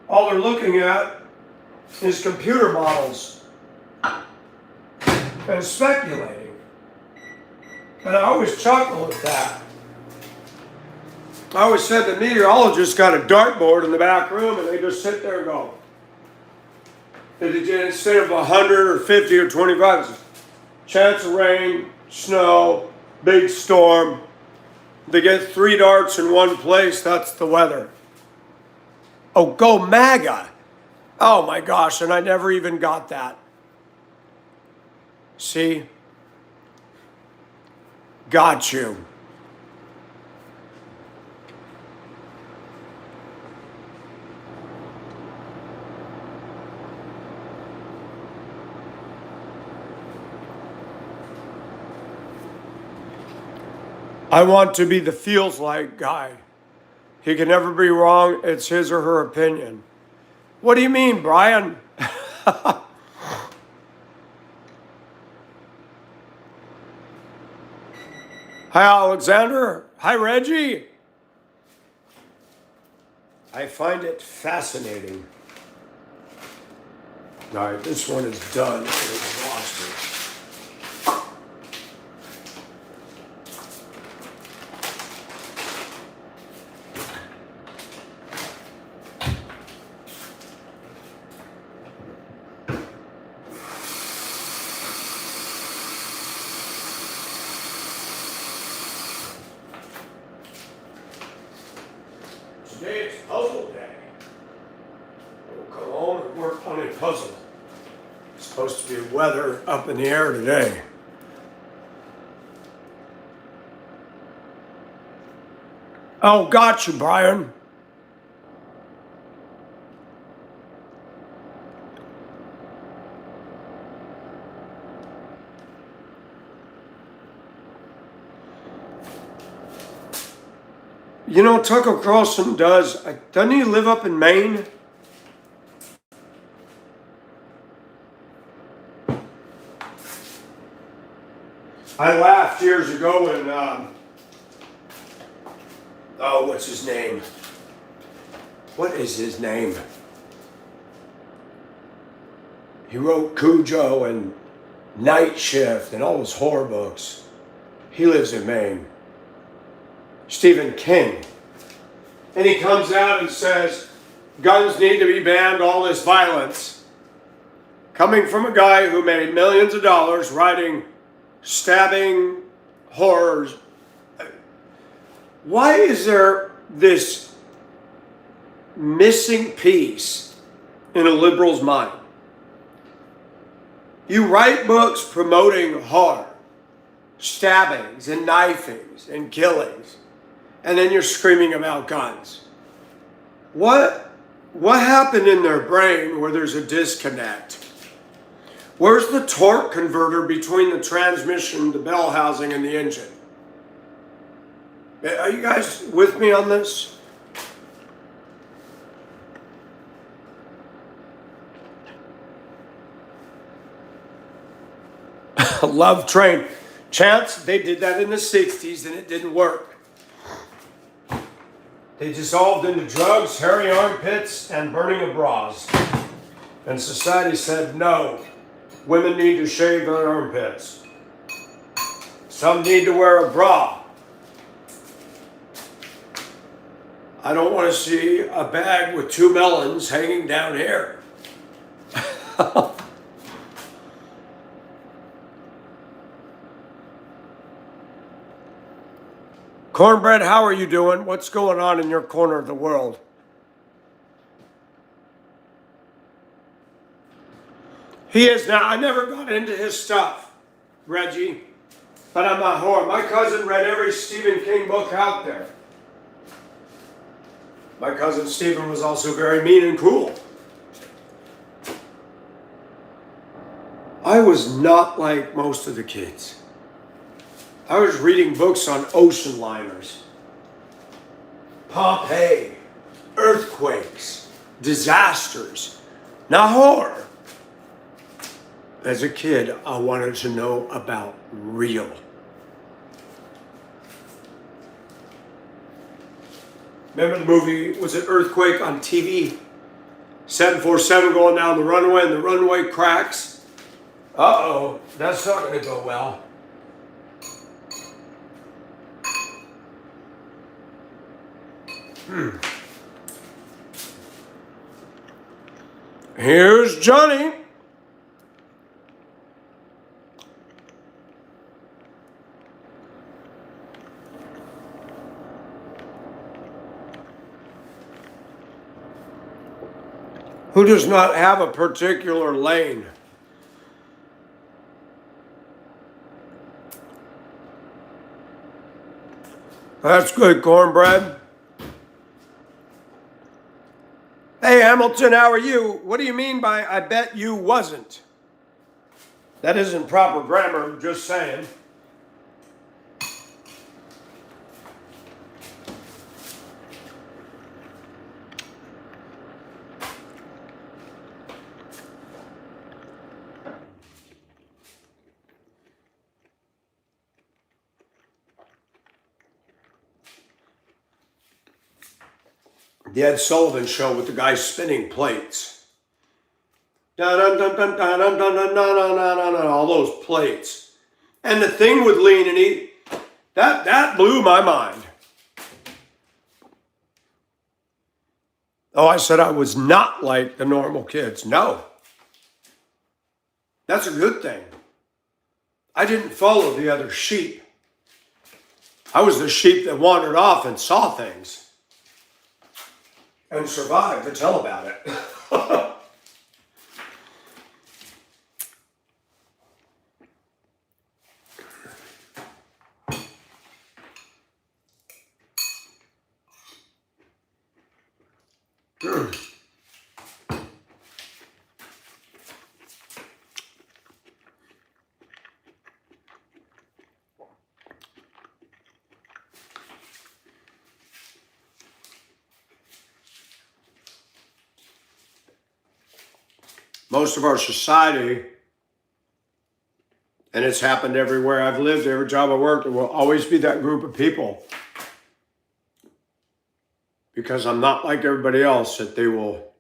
all they're looking at is computer models and speculating. And I always chuckle at that. I always said the meteorologist got a dartboard in the back room and they just sit there and go, instead of 100 or 50 or 25, chance of rain, snow, big storm. They get 3 darts in one place, that's the weather. Oh, go MAGA. Oh my gosh, and I never even got that. See? Got you. I want to be the feels like guy. He can never be wrong. It's his or her opinion. What do you mean, Brian? Hi, Alexander. Hi, Reggie. I find it fascinating. All right, this one is done. It exhausting. Today is puzzle day. We'll go home and work on a puzzle. It's supposed to be weather up in the air today. Oh, got you, Brian. You know, Tucker Carlson doesn't he live up in Maine? I laughed years ago when, what's his name? What is his name? He wrote Cujo and Night Shift and all those horror books. He lives in Maine. Stephen King. And he comes out and says, guns need to be banned, all this violence. Coming from a guy who made millions of dollars writing stabbing horrors. Why is there this missing piece in a liberal's mind? You write books promoting horror, stabbings and knifings and killings, and then you're screaming about guns. What happened in their brain where there's a disconnect? Where's the torque converter between the transmission, the bell housing, and the engine? Are you guys with me on this? Love Train. Chance, they did that in the 60s and it didn't work. They dissolved into drugs, hairy armpits, and burning of bras. And society said, no, women need to shave their armpits. Some need to wear a bra. I don't want to see a bag with 2 melons hanging down here. Cornbread, how are you doing? What's going on in your corner of the world? He is now. I never got into his stuff, Reggie, but I'm a whore. My cousin read every Stephen King book out there. My cousin Stephen was also very mean and cruel. I was not like most of the kids. I was reading books on ocean liners, Pompeii, earthquakes, disasters, Nahor. As a kid, I wanted to know about real. Remember the movie, was it Earthquake on TV? 747 going down the runway and the runway cracks. Uh-oh, that's not going to go well. Here's Johnny. Who does not have a particular lane. That's good cornbread. Hey Hamilton, how are you? What do you mean by I bet you wasn't? That isn't proper grammar, I'm just saying. The Ed Sullivan Show with the guy spinning plates. Dun, dun, dun, dun, dun, dun, dun, dun, dun, dun, dun, all those plates. And the thing with lean and eat, that blew my mind. Oh, I said I was not like the normal kids. No. That's a good thing. I didn't follow the other sheep. I was the sheep that wandered off and saw things. And survived to tell about it. Most of our society, and it's happened everywhere I've lived, every job I worked, there will always be that group of people. Because I'm not like everybody else that they will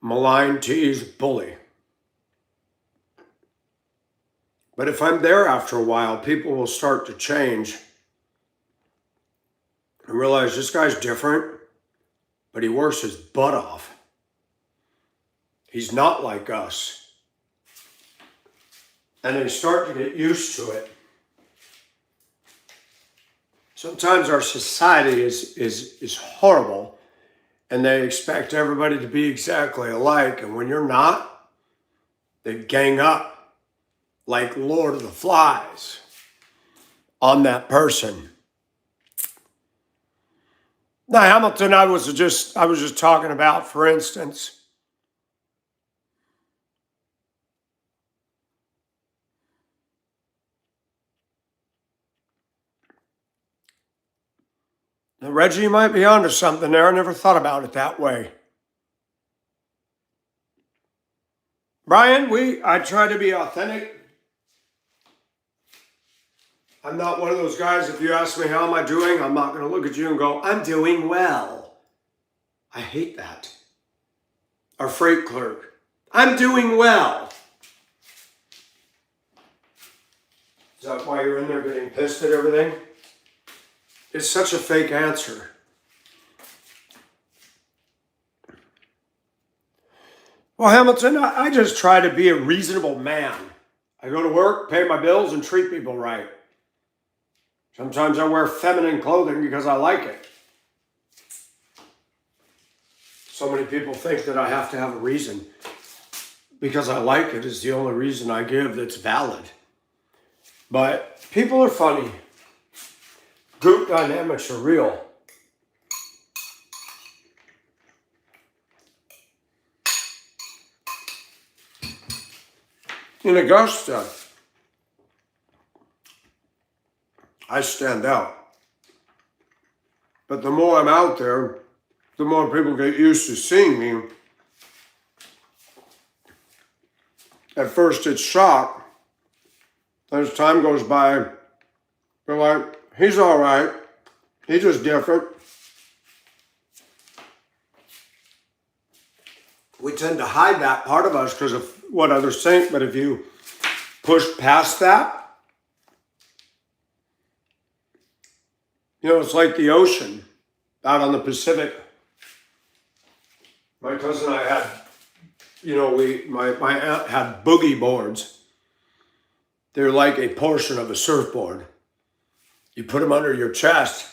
malign, tease, bully. But if I'm there after a while, people will start to change and realize this guy's different, but he works his butt off. He's not like us. And they start to get used to it. Sometimes our society is horrible, and they expect everybody to be exactly alike. And when you're not, they gang up like Lord of the Flies on that person. Now, Hamilton, I was just talking about, for instance, now, Reggie, you might be onto something there. I never thought about it that way. Brian, I try to be authentic. I'm not one of those guys, if you ask me how am I doing, I'm not going to look at you and go, I'm doing well. I hate that. Our freight clerk, I'm doing well. Is that why you're in there getting pissed at everything? It's such a fake answer. Well, Hamilton, I just try to be a reasonable man. I go to work, pay my bills, and treat people right. Sometimes I wear feminine clothing because I like it. So many people think that I have to have a reason. because I like it is the only reason I give that's valid. But people are funny. Group dynamics are real. In Augusta, I stand out. But the more I'm out there, the more people get used to seeing me. At first it's shock. As time goes by, they're like, he's all right. He's just different. We tend to hide that part of us because of what others think. But if you push past that, it's like the ocean out on the Pacific. My cousin and I had, my aunt had boogie boards. They're like a portion of a surfboard. You put them under your chest.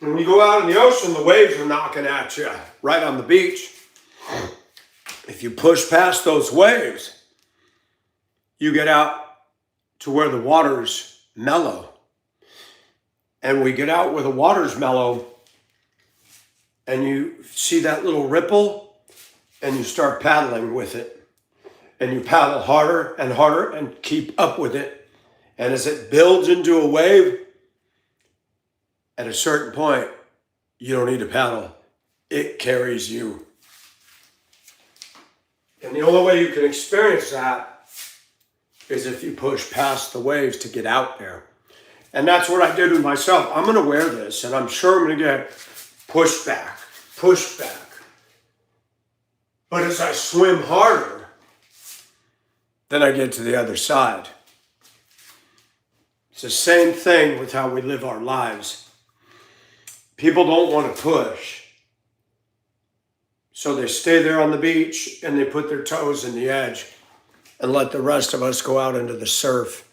And when you go out in the ocean, the waves are knocking at you right on the beach. If you push past those waves, you get out to where the water's mellow. And we get out where the water's mellow, and you see that little ripple, and you start paddling with it. And you paddle harder and keep up with it. And as it builds into a wave, at a certain point, you don't need to paddle. It carries you. And the only way you can experience that is if you push past the waves to get out there. And that's what I did with myself. I'm going to wear this, and I'm sure I'm going to get pushback. But as I swim harder, then I get to the other side. It's the same thing with how we live our lives. People don't want to push. So they stay there on the beach and they put their toes in the edge and let the rest of us go out into the surf.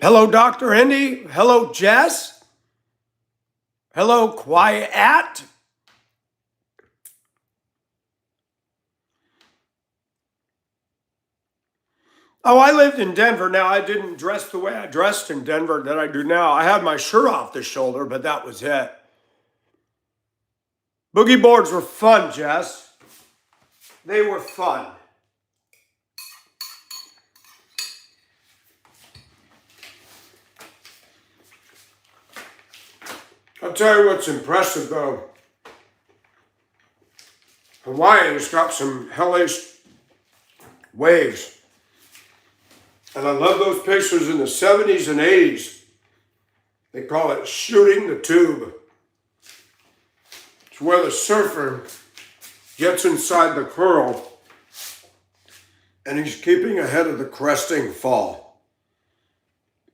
Hello, Dr. Indy. Hello, Jess. Hello, Quiet. Oh, I lived in Denver. Now, I didn't dress the way I dressed in Denver that I do now. I had my shirt off the shoulder, but that was it. Boogie boards were fun, Jess. They were fun. I'll tell you what's impressive, though. Hawaii has got some hellish waves. And I love those pictures in the 70s and 80s. They call it shooting the tube. It's where the surfer gets inside the curl and he's keeping ahead of the cresting fall.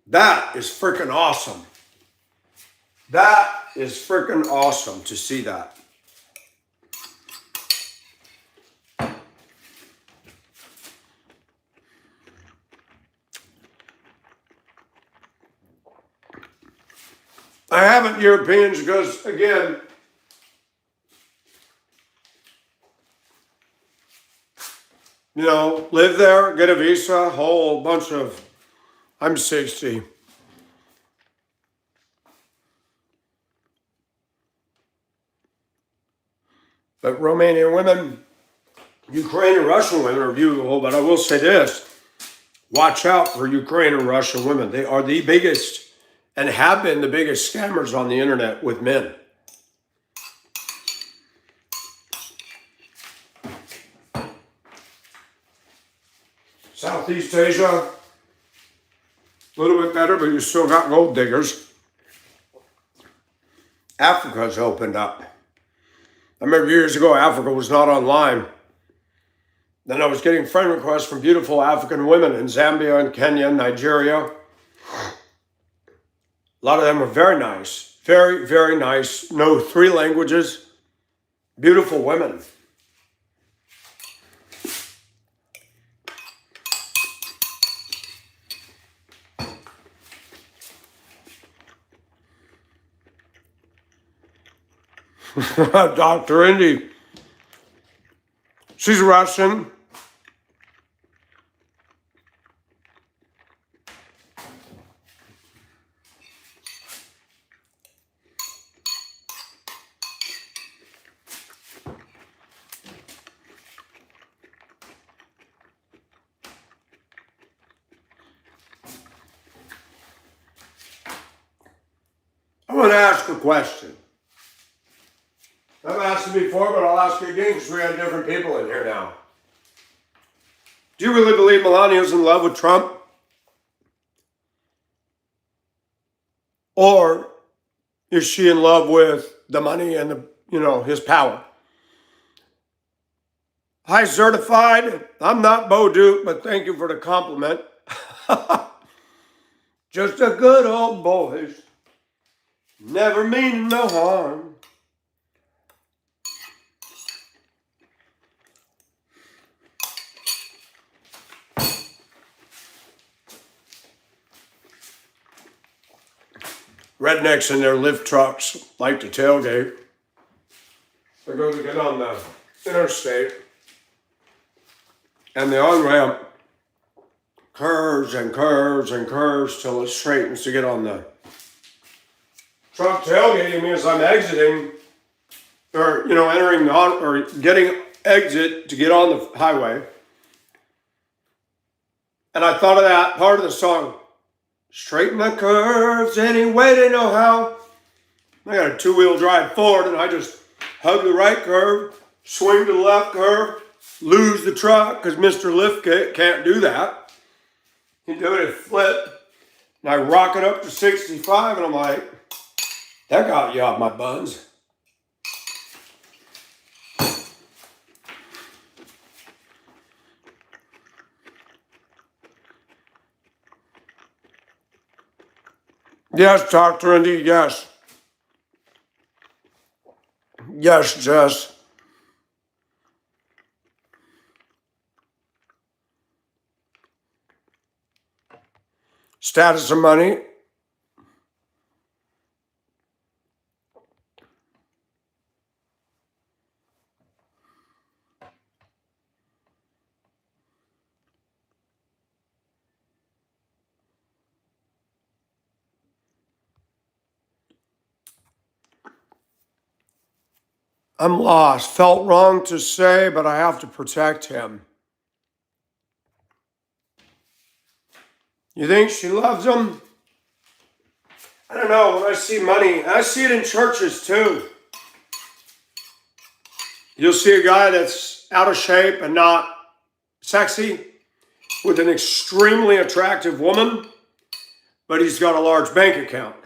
That is freaking awesome. That is freaking awesome to see that. I haven't Europeans because, again, live there, get a visa, whole bunch of, I'm 60. But Romanian women, Ukrainian and Russian women are beautiful, but I will say this, watch out for Ukrainian and Russian women. They are the biggest and have been the biggest scammers on the internet with men. Southeast Asia, a little bit better, but you still got gold diggers. Africa's opened up. I remember years ago, Africa was not online. Then I was getting friend requests from beautiful African women in Zambia and Kenya and Nigeria. A lot of them are very nice, very, very nice, know 3 languages, beautiful women. Dr. Indy, She's Russian. I'm going to ask a question. I've asked it before, but I'll ask it again because we have different people in here now. Do you really believe Melania's in love with Trump? Or is she in love with the money and his power? Hi, certified. I'm not Bo Duke, but thank you for the compliment. Just a good old boys, never meaning no harm. Rednecks in their lift trucks like to tailgate. They go to get on the interstate, and the on-ramp curves and curves and curves till it straightens to get on the truck. Tailgating means I'm exiting, or entering or getting exit to get on the highway. And I thought of that part of the song. Straighten the curves any way they know how. I got a two-wheel drive Ford, and I just hug the right curve, swing to the left curve, lose the truck because Mr. Lift can't do that. He do it at flip, and I rock it up to 65, and I'm like, that got you off my buns. Yes, Dr. Indy, yes. Yes, Jess. Status of money. I'm lost. Felt wrong to say, but I have to protect him. You think she loves him? I don't know. When I see money, I see it in churches too. You'll see a guy that's out of shape and not sexy with an extremely attractive woman, but he's got a large bank account.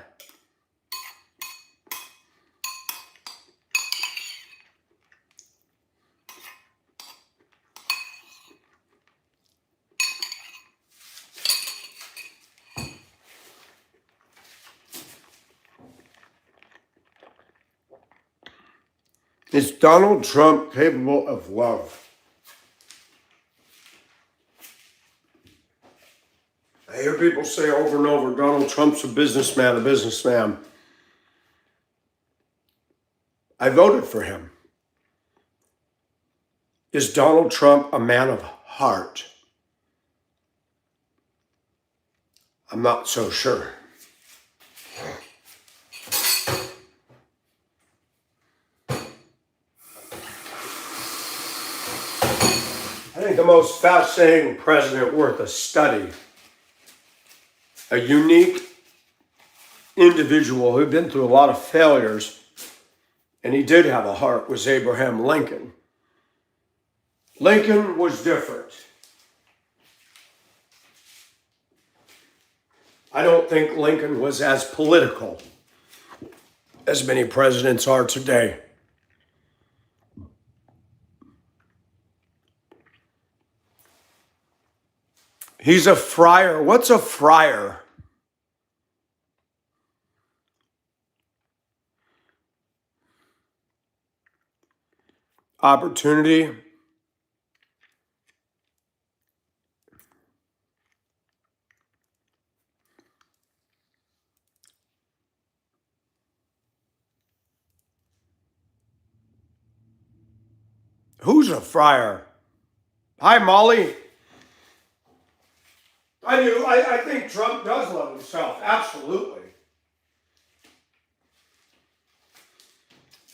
Is Donald Trump capable of love? I hear people say over and over, Donald Trump's a businessman, a businessman. I voted for him. Is Donald Trump a man of heart? I'm not so sure. I think the most fascinating president worth a study, a unique individual who'd been through a lot of failures, and he did have a heart, was Abraham Lincoln. Lincoln was different. I don't think Lincoln was as political as many presidents are today. He's a friar. What's a friar? Opportunity. Who's a friar? Hi, Molly. I do. I think Trump does love himself. Absolutely.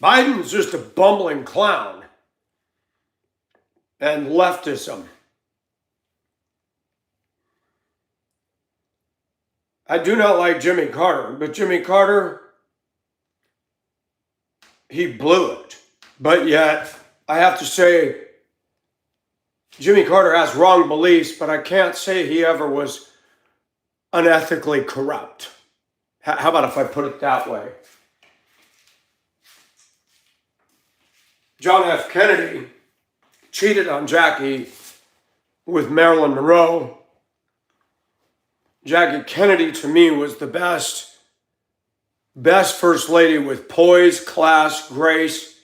Biden's just a bumbling clown and leftism. I do not like Jimmy Carter, but Jimmy Carter, he blew it. But yet, I have to say, Jimmy Carter has wrong beliefs, but I can't say he ever was unethically corrupt. How about if I put it that way? John F. Kennedy cheated on Jackie with Marilyn Monroe. Jackie Kennedy, to me, was the best first lady with poise, class, grace,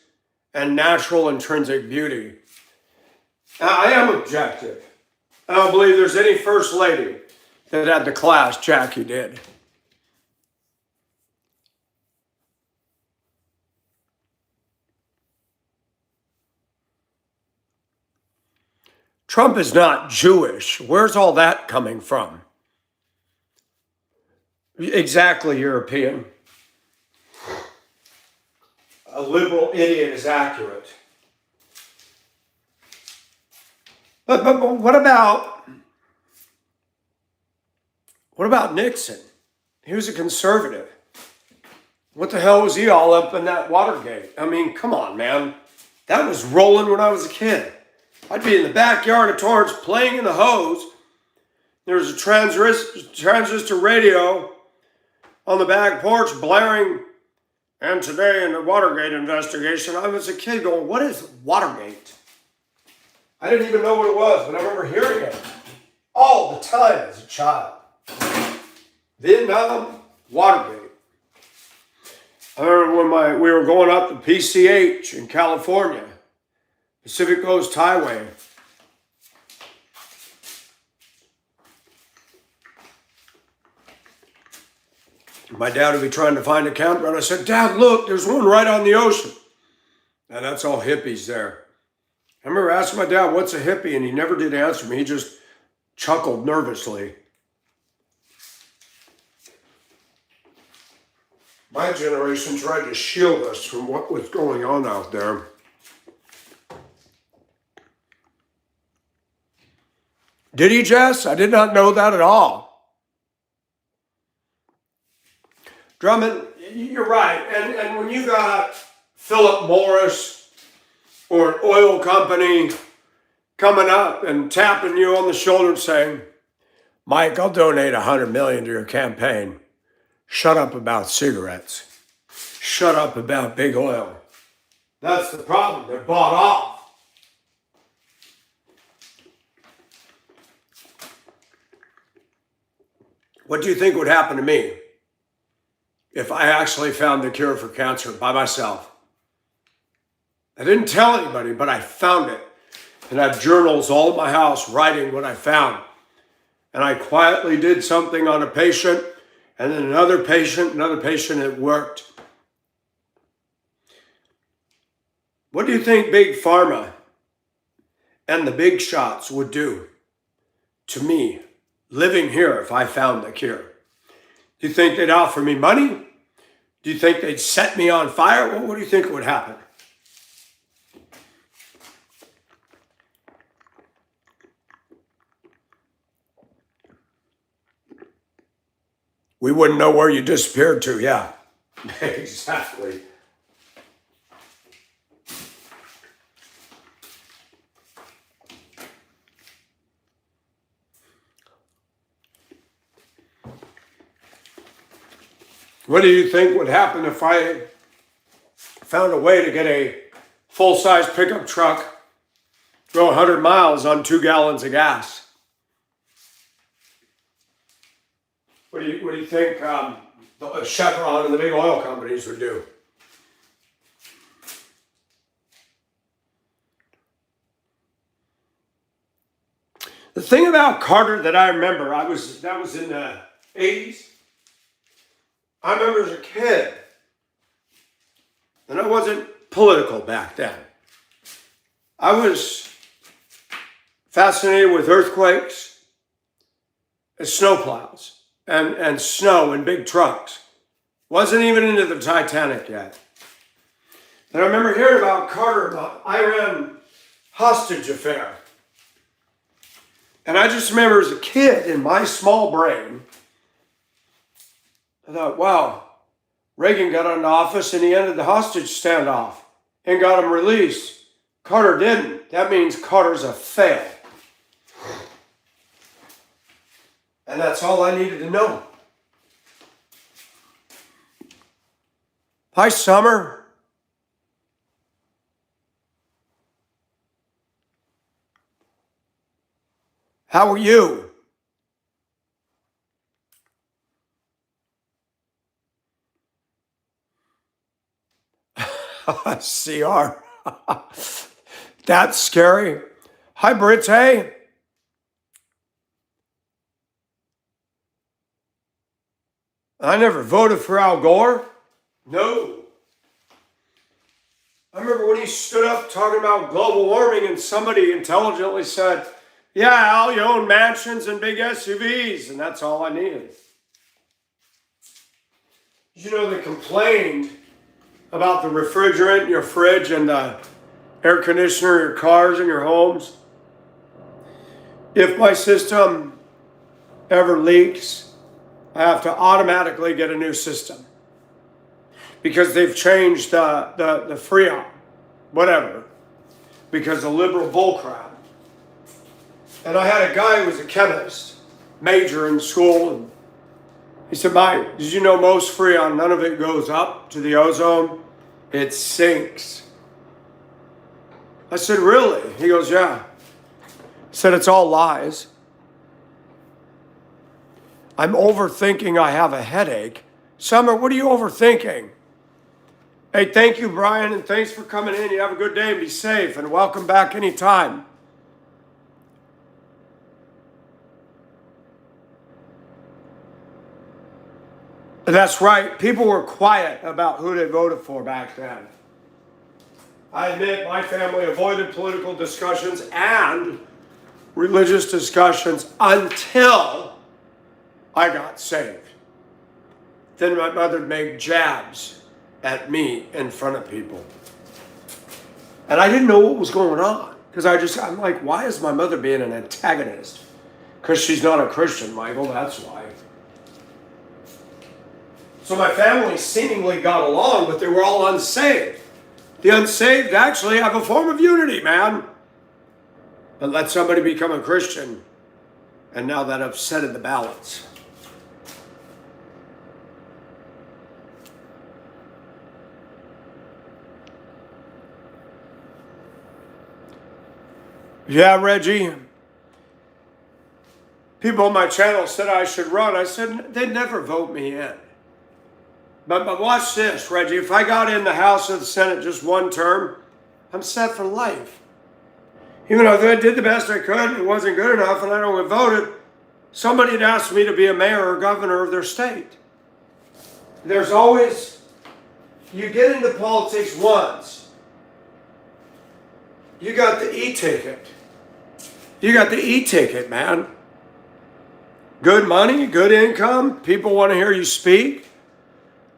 and natural intrinsic beauty. Now, I am objective. I don't believe there's any first lady that had the class Jackie did. Trump is not Jewish. Where's all that coming from? Exactly European. A liberal idiot is accurate. But what about Nixon? He was a conservative. What the hell was he all up in that Watergate? I mean, come on, man. That was rolling when I was a kid. I'd be in the backyard of Torrance playing in the hose. There was a transistor radio on the back porch blaring. And today in the Watergate investigation, I was a kid going, what is Watergate? I didn't even know what it was, but I remember hearing it all the time as a child. Vietnam, Watergate. I remember when we were going up to PCH in California, Pacific Coast Highway. My dad would be trying to find a campground. I said, Dad, look, there's one right on the ocean. And that's all hippies there. I remember asking my dad, what's a hippie? And he never did answer me. He just chuckled nervously. My generation tried to shield us from what was going on out there. Did he, Jess? I did not know that at all. Drummond, you're right. And when you got Philip Morris or an oil company coming up and tapping you on the shoulder and saying, Mike, I'll donate $100 million to your campaign. Shut up about cigarettes. Shut up about big oil. That's the problem. They're bought off. What do you think would happen to me if I actually found the cure for cancer by myself? I didn't tell anybody, but I found it. And I have journals all in my house writing what I found. And I quietly did something on a patient, and then another patient, it worked. What do you think Big Pharma and the big shots would do to me living here if I found the cure? Do you think they'd offer me money? Do you think they'd set me on fire? Well, what do you think would happen? We wouldn't know where you disappeared to, yeah. Exactly. What do you think would happen if I found a way to get a full-size pickup truck, go 100 miles on 2 gallons of gas? What do you think the Chevron and the big oil companies would do? The thing about Carter that I remember, that was in the 80s. I remember as a kid, and I wasn't political back then. I was fascinated with earthquakes and snowplows and snow and big trucks. Wasn't even into the Titanic yet. And I remember hearing about Carter, the Iran hostage affair. And I just remember as a kid in my small brain, I thought, wow, Reagan got into office and he ended the hostage standoff and got him released. Carter didn't. That means Carter's a fail. And that's all I needed to know. Hi, Summer. How are you? CR. That's scary. Hi, Brits. Hey. I never voted for Al Gore. No. I remember when he stood up talking about global warming and somebody intelligently said, yeah, Al, you own mansions and big SUVs, and that's all I needed. You know, they complained about the refrigerant in your fridge and the air conditioner in your cars and your homes. If my system ever leaks, I have to automatically get a new system because they've changed the Freon, whatever, because of liberal bullcrap. And I had a guy who was a chemist, major in school, and he said, Mike, did you know most Freon, none of it goes up to the ozone? It sinks. I said, really? He goes, yeah. He said, it's all lies. I'm overthinking I have a headache. Summer, what are you overthinking? Hey, thank you, Brian, and thanks for coming in. You have a good day and be safe, and welcome back anytime. That's right. People were quiet about who they voted for back then. I admit my family avoided political discussions and religious discussions until I got saved. Then my mother made jabs at me in front of people. And I didn't know what was going on because I'm like, why is my mother being an antagonist? Because she's not a Christian, Michael, that's why. So my family seemingly got along, but they were all unsaved. The unsaved actually have a form of unity, man. But let somebody become a Christian, and now that upsetted the balance. Yeah, Reggie. People on my channel said I should run. I said they'd never vote me in. But watch this, Reggie. If I got in the House or the Senate just one term, I'm set for life. Even though I did the best I could and it wasn't good enough and I don't get voted, somebody had asked me to be a mayor or governor of their state. There's always, you get into politics once, you got the e-ticket. You got the e-ticket, man. Good money, good income, people want to hear you speak.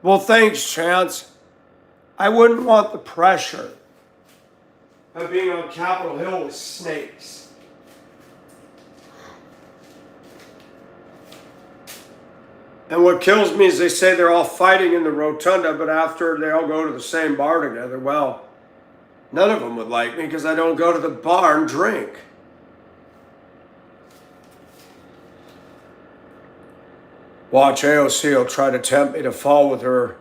Well, thanks, Chance. I wouldn't want the pressure of being on Capitol Hill with snakes. And what kills me is they say they're all fighting in the rotunda, but after they all go to the same bar together, well, none of them would like me because I don't go to the bar and drink. Watch AOC will try to tempt me to fall with her.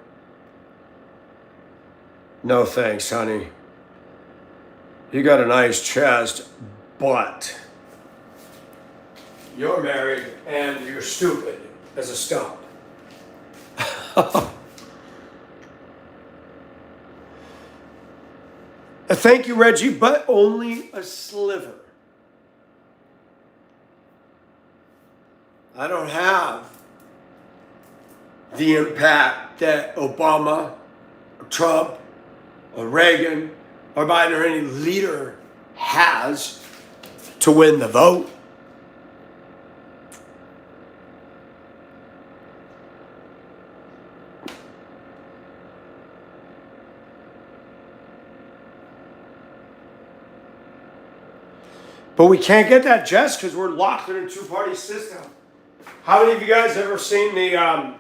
No thanks, honey. You got a nice chest, but you're married and you're stupid as a stump. Thank you, Reggie, but only a sliver. I don't have the impact that Obama, or Trump, or Reagan, or Biden, or any leader has. to win the vote. But we can't get that, Jess, because we're locked in a two-party system. How many of you guys ever seen the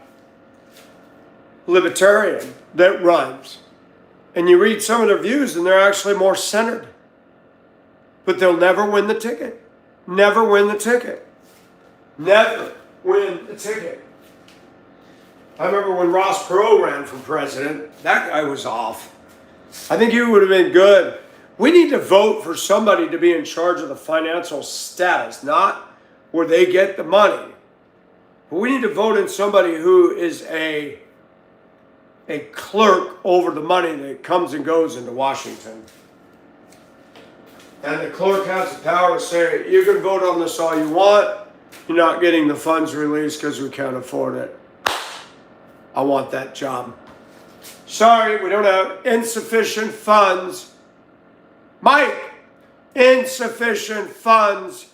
libertarian that runs? And you read some of their views, and they're actually more centered. But they'll never win the ticket. Never win the ticket. Never win the ticket. I remember when Ross Perot ran for president, that guy was off. I think he would have been good. We need to vote for somebody to be in charge of the financial status, not where they get the money. But we need to vote in somebody who is a clerk over the money that comes and goes into Washington. And the clerk has the power to say, you can vote on this all you want. You're not getting the funds released because we can't afford it. I want that job. Sorry, we don't have insufficient funds. Mike, insufficient funds.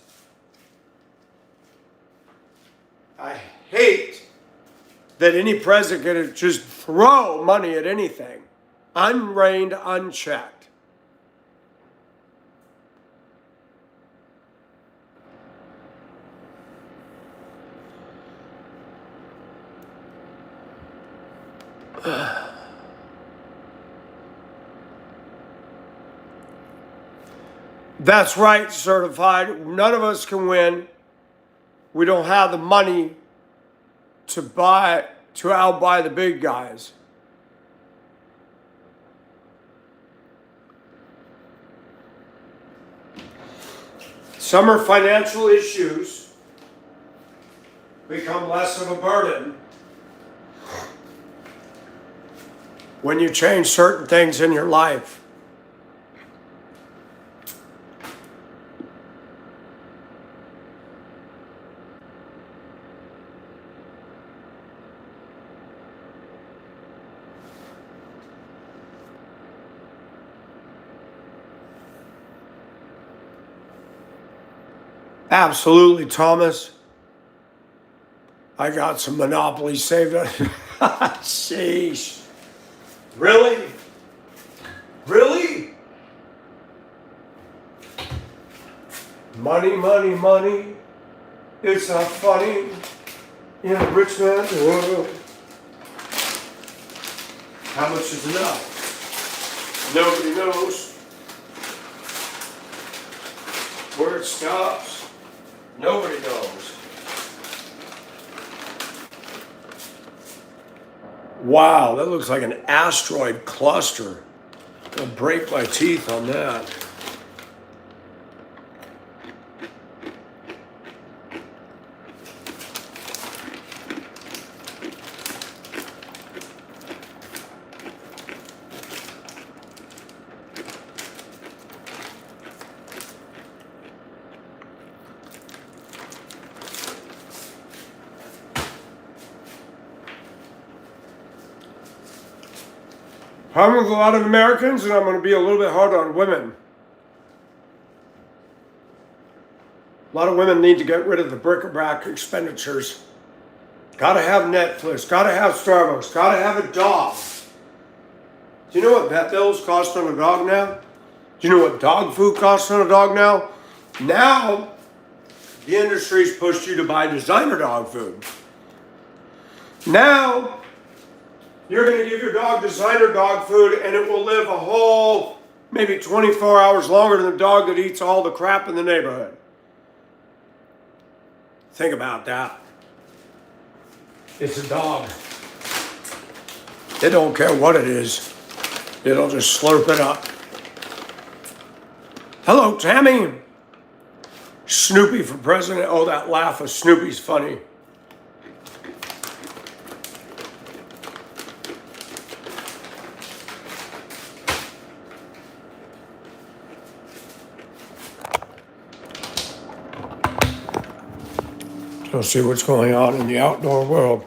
I hate that any president can just throw money at anything, unreined, unchecked. That's right, certified. None of us can win. We don't have the money to outbuy the big guys. Summer financial issues become less of a burden when you change certain things in your life. Absolutely, Thomas. I got some Monopoly saved up. Sheesh. Really? Really? Money, money, money. It's not funny in a rich man's world. How much is enough? Nobody knows where it stops. Nobody knows. Wow, that looks like an asteroid cluster. I'll break my teeth on that. I'm with a lot of Americans, and I'm going to be a little bit hard on women. A lot of women need to get rid of the bric-a-brac expenditures. Gotta have Netflix, gotta have Starbucks, gotta have a dog. Do you know what vet bills cost on a dog now? Do you know what dog food costs on a dog now? Now, the industry's pushed you to buy designer dog food. Now, you're going to give your dog designer dog food and it will live a whole, maybe 24 hours longer than the dog that eats all the crap in the neighborhood. Think about that. It's a dog. They don't care what it is. It'll just slurp it up. Hello, Tammy. Snoopy for president. Oh, that laugh of Snoopy's funny. Let's see what's going on in the outdoor world.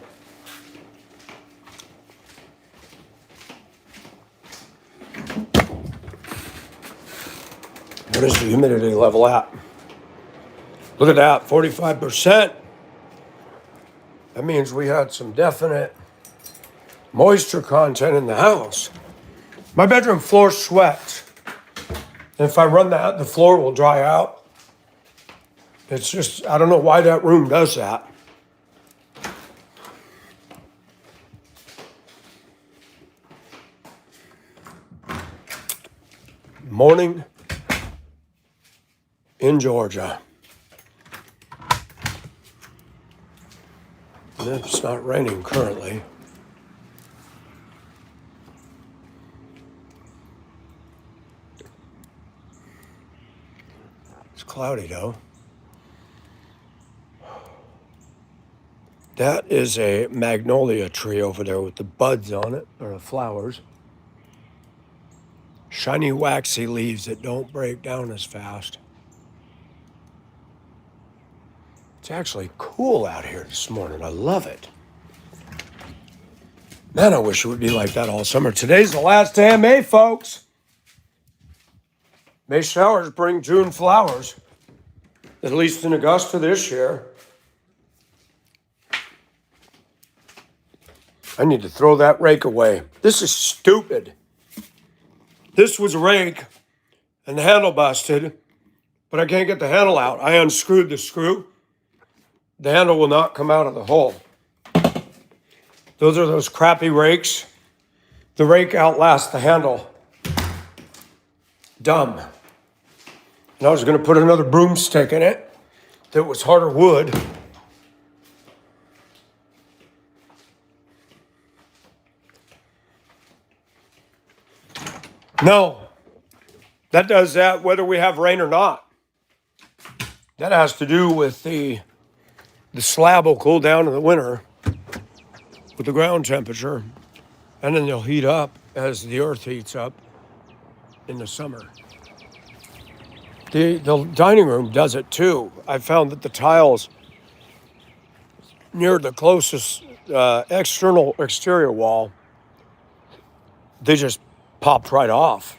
What is the humidity level at? Look at that, 45%. That means we had some definite moisture content in the house. My bedroom floor sweats. And if I run that, the floor will dry out. It's just, I don't know why that room does that. Morning in Georgia. And it's not raining currently. It's cloudy though. That is a magnolia tree over there with the buds on it, or the flowers. Shiny, waxy leaves that don't break down as fast. It's actually cool out here this morning. I love it. Man, I wish it would be like that all summer. Today's the last day of May, folks. May showers bring June flowers, at least in Augusta this year. I need to throw that rake away. This is stupid. This was a rake, and the handle busted, but I can't get the handle out. I unscrewed the screw. The handle will not come out of the hole. Those are those crappy rakes. The rake outlasts the handle. Dumb. And I was going to put another broomstick in it that was harder wood. No, that does that whether we have rain or not. That has to do with the slab will cool down in the winter with the ground temperature, and then they'll heat up as the earth heats up in the summer. The dining room does it too. I found that the tiles near the closest exterior wall, they just popped right off.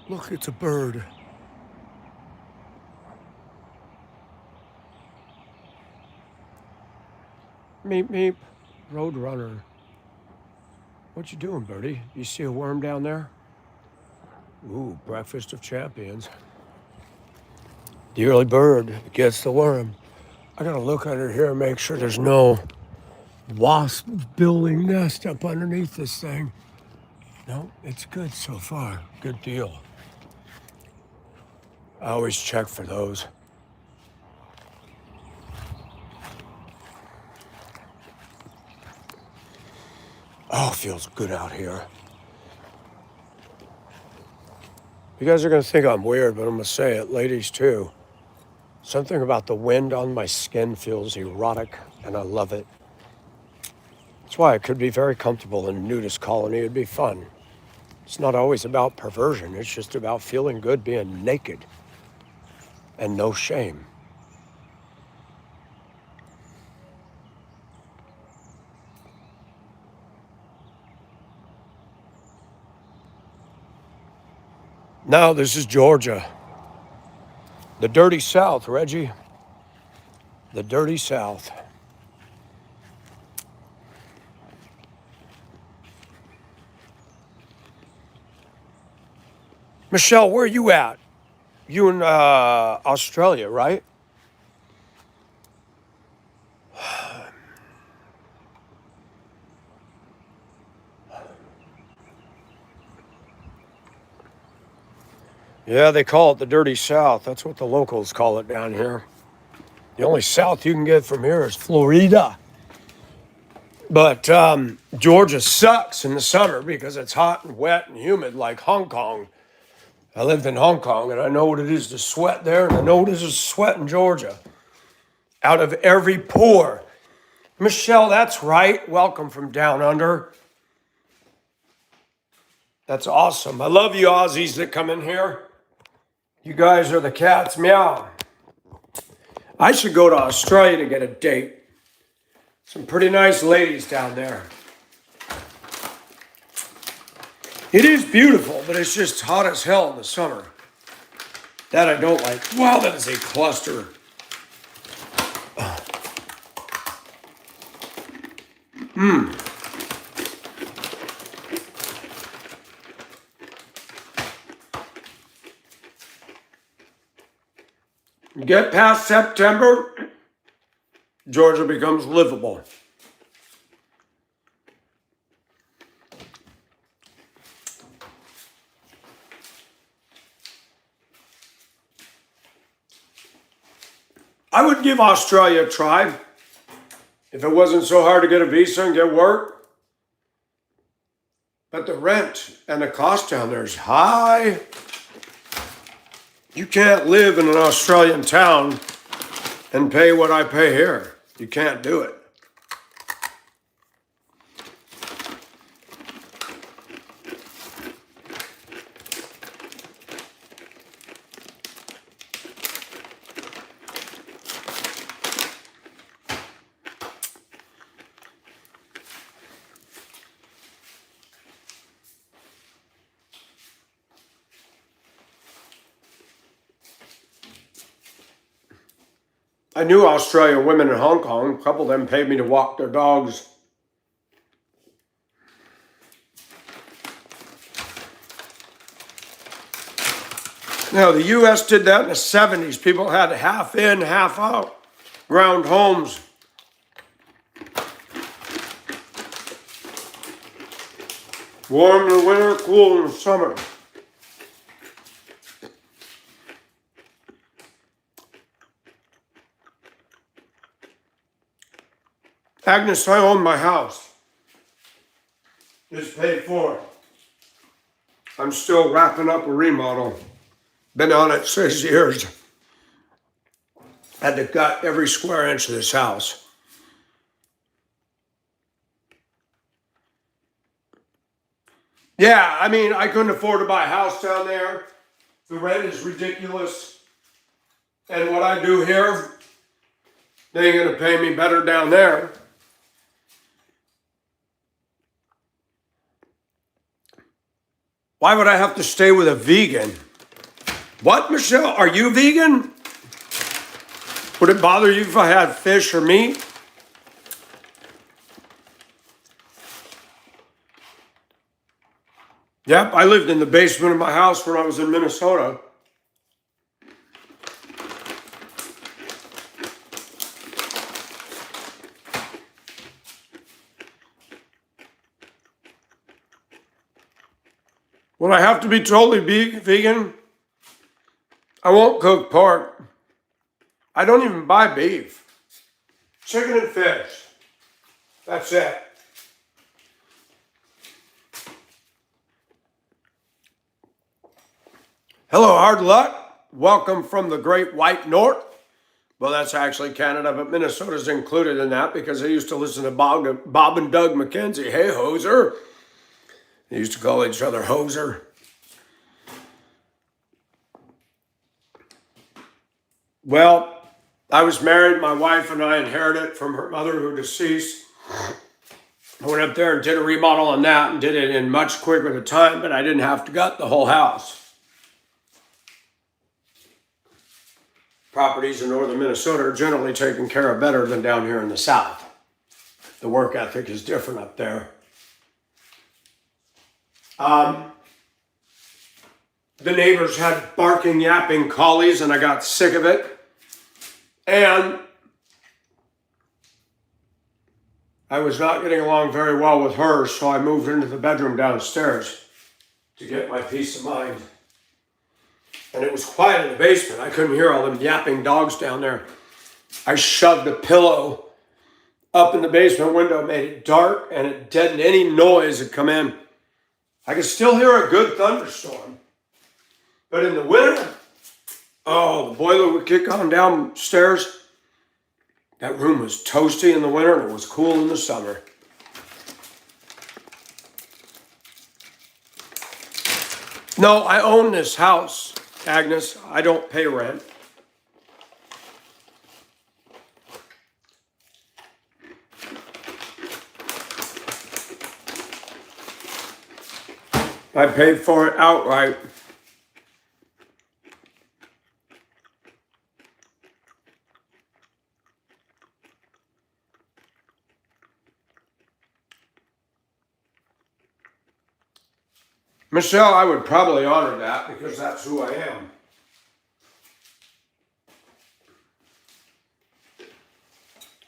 Look, it's a bird. Meep, meep, Roadrunner. What you doing, birdie? You see a worm down there? Ooh, breakfast of champions. The early bird gets the worm. I gotta look under here and make sure there's no wasp building nest up underneath this thing. No, it's good so far. Good deal. I always check for those. Oh, feels good out here. You guys are gonna think I'm weird, but I'm gonna say it, ladies too. Something about the wind on my skin feels erotic, and I love it. That's why I could be very comfortable in a nudist colony. It'd be fun. It's not always about perversion. It's just about feeling good being naked and no shame. Now this is Georgia. The dirty South, Reggie. The dirty South. Michelle, where are you at? You in Australia, right? Yeah, they call it the dirty South. That's what the locals call it down here. The only south you can get from here is Florida. But Georgia sucks in the summer because it's hot and wet and humid like Hong Kong. I lived in Hong Kong and I know what it is to sweat there, and I know what it is to sweat in Georgia. Out of every pore. Michelle, that's right. Welcome from down under. That's awesome. I love you Aussies that come in here. You guys are the cats. Meow. I should go to Australia to get a date. Some pretty nice ladies down there. It is beautiful, but it's just hot as hell in the summer. That I don't like. Wow, that is a cluster. Get past September, Georgia becomes livable. I would give Australia a try if it wasn't so hard to get a visa and get work. But the rent and the cost down there is high. You can't live in an Australian town and pay what I pay here. You can't do it. I knew Australian women in Hong Kong. A couple of them paid me to walk their dogs. Now, the U.S. did that in the 70s. People had half in, half out ground homes. Warm in the winter, cool in the summer. Agnes, I own my house. It's paid for. I'm still wrapping up a remodel. Been on it 6 years. Had to gut every square inch of this house. Yeah, I mean, I couldn't afford to buy a house down there. The rent is ridiculous. And what I do here, they ain't gonna pay me better down there. Why would I have to stay with a vegan? What, Michelle? Are you vegan? Would it bother you if I had fish or meat? Yep, I lived in the basement of my house when I was in Minnesota. Would I have to be totally vegan? I won't cook pork. I don't even buy beef. Chicken and fish. That's it. Hello, hard luck. Welcome from the Great White North. Well, that's actually Canada, but Minnesota's included in that because I used to listen to Bob and Doug McKenzie. Hey, hoser. They used to call each other hoser. Well, I was married. My wife and I inherited it from her mother who deceased. I went up there and did a remodel on that and did it in much quicker the time, but I didn't have to gut the whole house. Properties in northern Minnesota are generally taken care of better than down here in the south. The work ethic is different up there. The neighbors had barking, yapping collies, and I got sick of it. And I was not getting along very well with her, so I moved into the bedroom downstairs to get my peace of mind. And it was quiet in the basement. I couldn't hear all them yapping dogs down there. I shoved a pillow up in the basement window, made it dark, and it deadened any noise that come in. I could still hear a good thunderstorm. But in the winter, oh, the boiler would kick on downstairs. That room was toasty in the winter and it was cool in the summer. No, I own this house, Agnes. I don't pay rent. I paid for it outright. Michelle, I would probably honor that because that's who I am.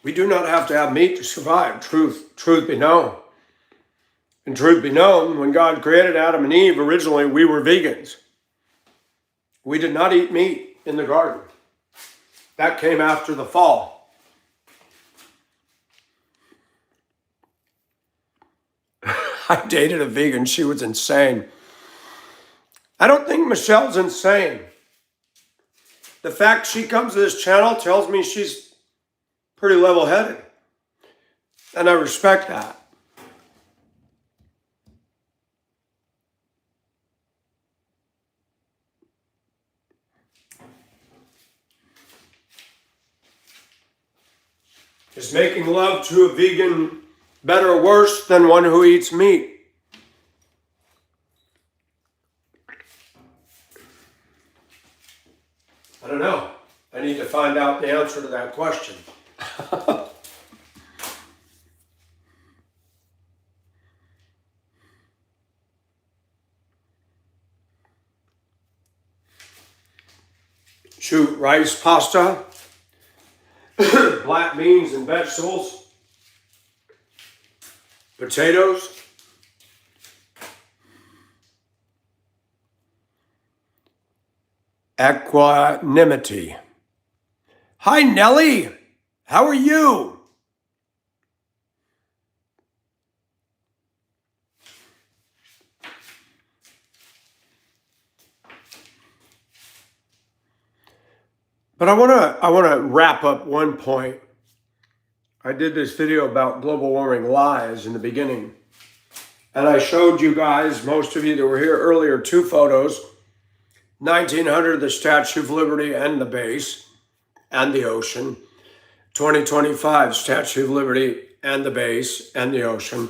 We do not have to have meat to survive. Truth be known. And truth be known, when God created Adam and Eve, originally we were vegans. We did not eat meat in the garden. That came after the fall. I dated a vegan. She was insane. I don't think Michelle's insane. The fact she comes to this channel tells me she's pretty level-headed. And I respect that. Is making love to a vegan better or worse than one who eats meat? I don't know. I need to find out the answer to that question. Shoot, rice, pasta, black beans and vegetables, potatoes, equanimity. Hi, Nellie. How are you? But I want to wrap up one point. I did this video about global warming lies in the beginning. And I showed you guys, most of you that were here earlier, two photos. 1900, the Statue of Liberty and the base and the ocean. 2025, Statue of Liberty and the base and the ocean.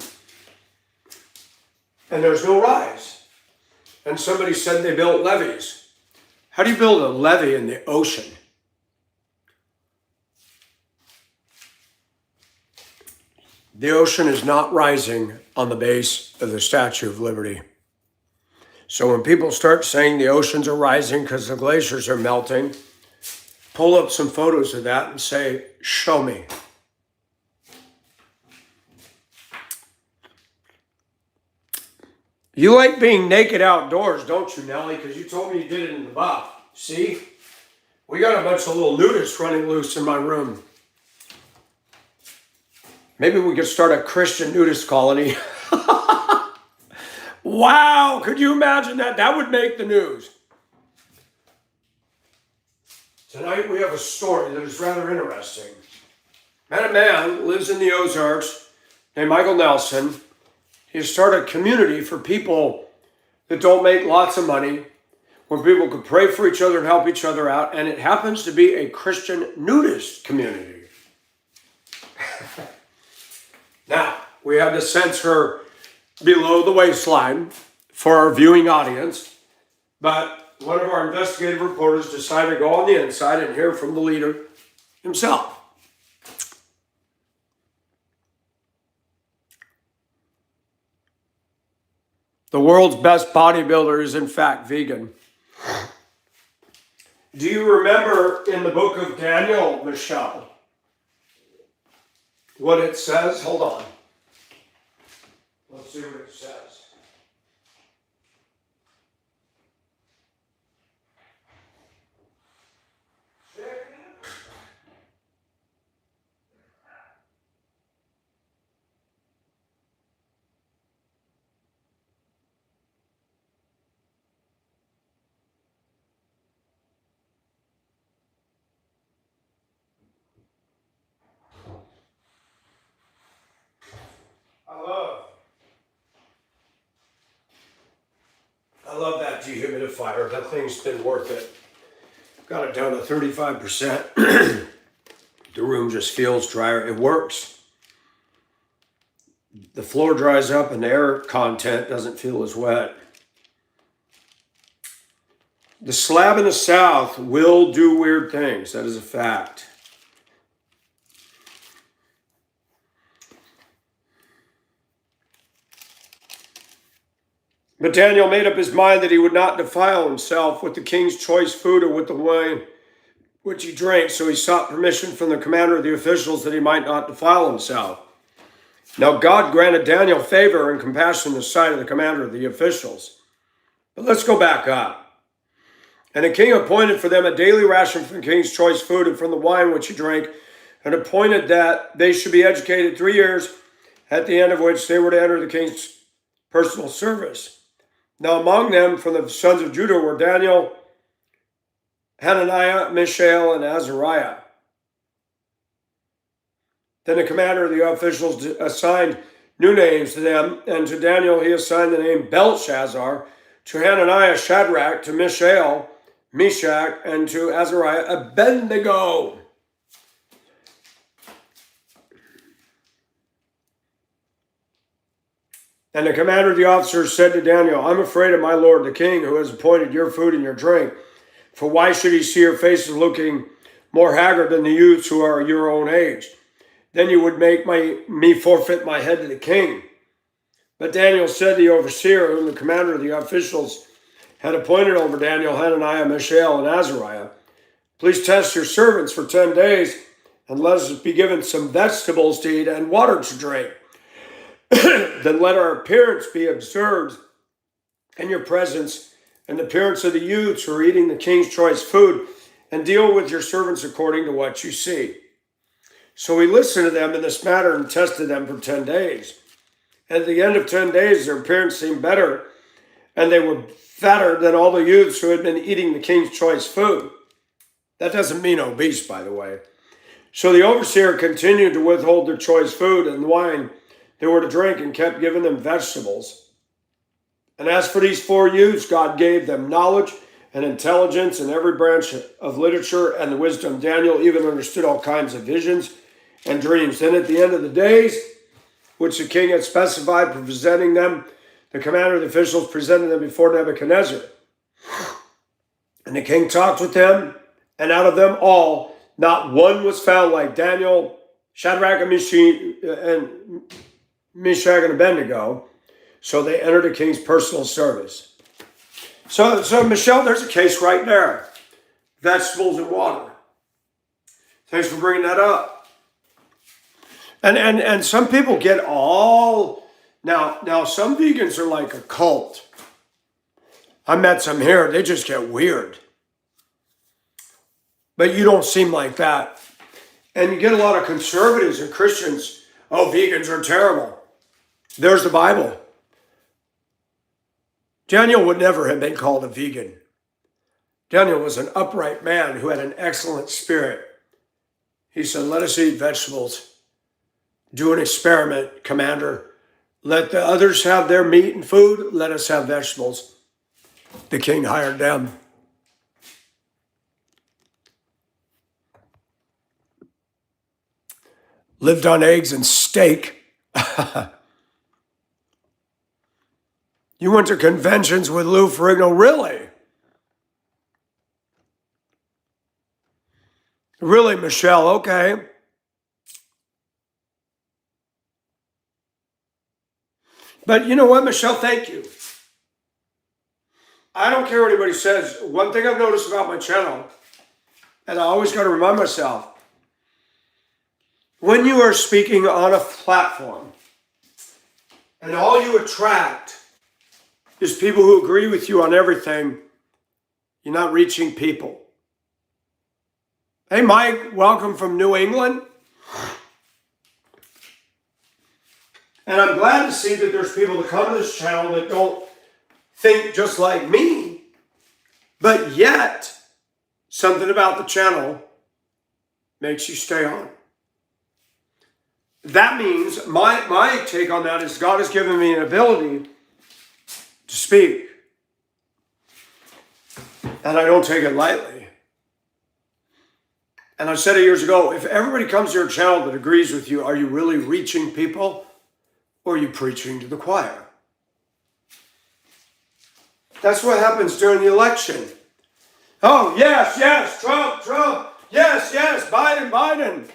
And there's no rise. And somebody said they built levees. How do you build a levee in the ocean? The ocean is not rising on the base of the Statue of Liberty. So when people start saying the oceans are rising because the glaciers are melting, pull up some photos of that and say, show me. You like being naked outdoors, don't you, Nellie? Because you told me you did it in the buff. See? We got a bunch of little nudists running loose in my room. Maybe we could start a Christian nudist colony. Wow, could you imagine that? That would make the news. Tonight we have a story that is rather interesting. Met a man lives in the Ozarks named Michael Nelson. He started a community for people that don't make lots of money, where people could pray for each other and help each other out, and it happens to be a Christian nudist community. Now, we had to censor below the waistline for our viewing audience, but one of our investigative reporters decided to go on the inside and hear from the leader himself. The world's best bodybuilder is in fact vegan. Do you remember in the book of Daniel, Michelle, what it says? Hold on. Let's see what it says. I love that dehumidifier. That thing's been worth it. Got it down to 35%. The room just feels drier. It works. The floor dries up and the air content doesn't feel as wet. The slab in the south will do weird things. That is a fact. But Daniel made up his mind that he would not defile himself with the king's choice food or with the wine which he drank. So he sought permission from the commander of the officials that he might not defile himself. Now God granted Daniel favor and compassion in the sight of the commander of the officials. But let's go back up. And the king appointed for them a daily ration from the king's choice food and from the wine which he drank, and appointed that they should be educated 3 years, at the end of which they were to enter the king's personal service. Now among them from the sons of Judah were Daniel, Hananiah, Mishael, and Azariah. Then the commander of the officials assigned new names to them, and to Daniel he assigned the name Belshazzar, to Hananiah Shadrach, to Mishael Meshach, and to Azariah Abednego. And the commander of the officers said to Daniel, I'm afraid of my lord the king, who has appointed your food and your drink. For why should he see your faces looking more haggard than the youths who are your own age? Then you would make me forfeit my head to the king. But Daniel said to the overseer, whom the commander of the officials had appointed over Daniel, Hananiah, Mishael, and Azariah, please test your servants for 10 days, and let us be given some vegetables to eat and water to drink. Then let our appearance be observed in your presence, and the appearance of the youths who are eating the king's choice food, and deal with your servants according to what you see. So we listened to them in this matter and tested them for 10 days. At the end of 10 days, their appearance seemed better, and they were fatter than all the youths who had been eating the king's choice food. That doesn't mean obese, by the way. So the overseer continued to withhold their choice food and wine they were to drink, and kept giving them vegetables. And as for these 4 youths, God gave them knowledge and intelligence in every branch of literature and the wisdom. Daniel even understood all kinds of visions and dreams. Then at the end of the days, which the king had specified for presenting them, the commander of the officials presented them before Nebuchadnezzar. And the king talked with them, and out of them all, not one was found like Daniel, Shadrach, and Meshach, and Abednego. So they entered the king's personal service. So Michelle, there's a case right there. Vegetables and water. Thanks for bringing that up. And some people get all... Now some vegans are like a cult. I met some here. They just get weird. But you don't seem like that. And you get a lot of conservatives and Christians. Oh, vegans are terrible. There's the Bible. Daniel would never have been called a vegan. Daniel was an upright man who had an excellent spirit. He said, let us eat vegetables. Do an experiment, Commander. Let the others have their meat and food. Let us have vegetables. The king hired them. Lived on eggs and steak. You went to conventions with Lou Ferrigno, really? Really, Michelle, okay. But you know what, Michelle, thank you. I don't care what anybody says. One thing I've noticed about my channel, and I always got to remind myself, when you are speaking on a platform, and all you attract is people who agree with you on everything, you're not reaching people. Hey, Mike, welcome from New England. And I'm glad to see that there's people that come to this channel that don't think just like me, but yet something about the channel makes you stay on. That means my take on that is God has given me an ability to speak. And I don't take it lightly. And I said it years ago, if everybody comes to your channel that agrees with you, are you really reaching people? Or are you preaching to the choir? That's what happens during the election. Oh, yes, yes, Trump, Trump. Yes, yes, Biden, Biden.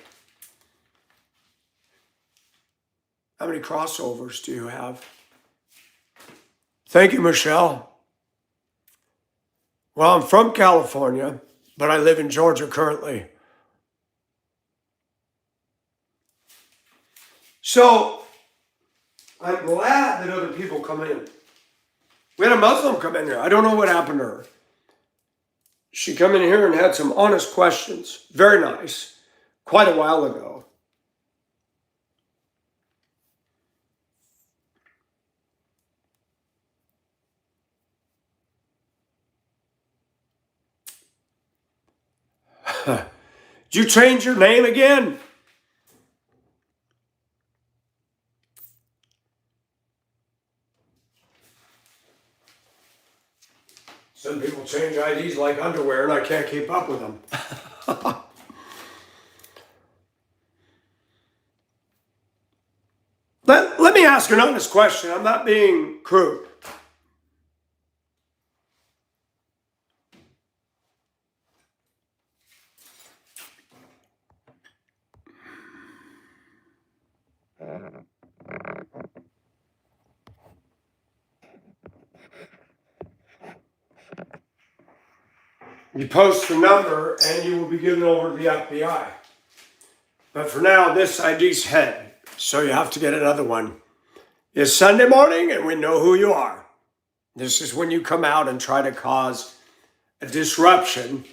How many crossovers do you have? Thank you, Michelle. Well, I'm from California, but I live in Georgia currently. So I'm glad that other people come in. We had a Muslim come in here. I don't know what happened to her. She come in here and had some honest questions. Very nice. Quite a while ago. Did you change your name again? Some people change IDs like underwear and I can't keep up with them. Let me ask an honest question. I'm not being crude. You post the number and you will be given over to the FBI. But for now, this ID's head, so you have to get another one. It's Sunday morning and we know who you are. This is when you come out and try to cause a disruption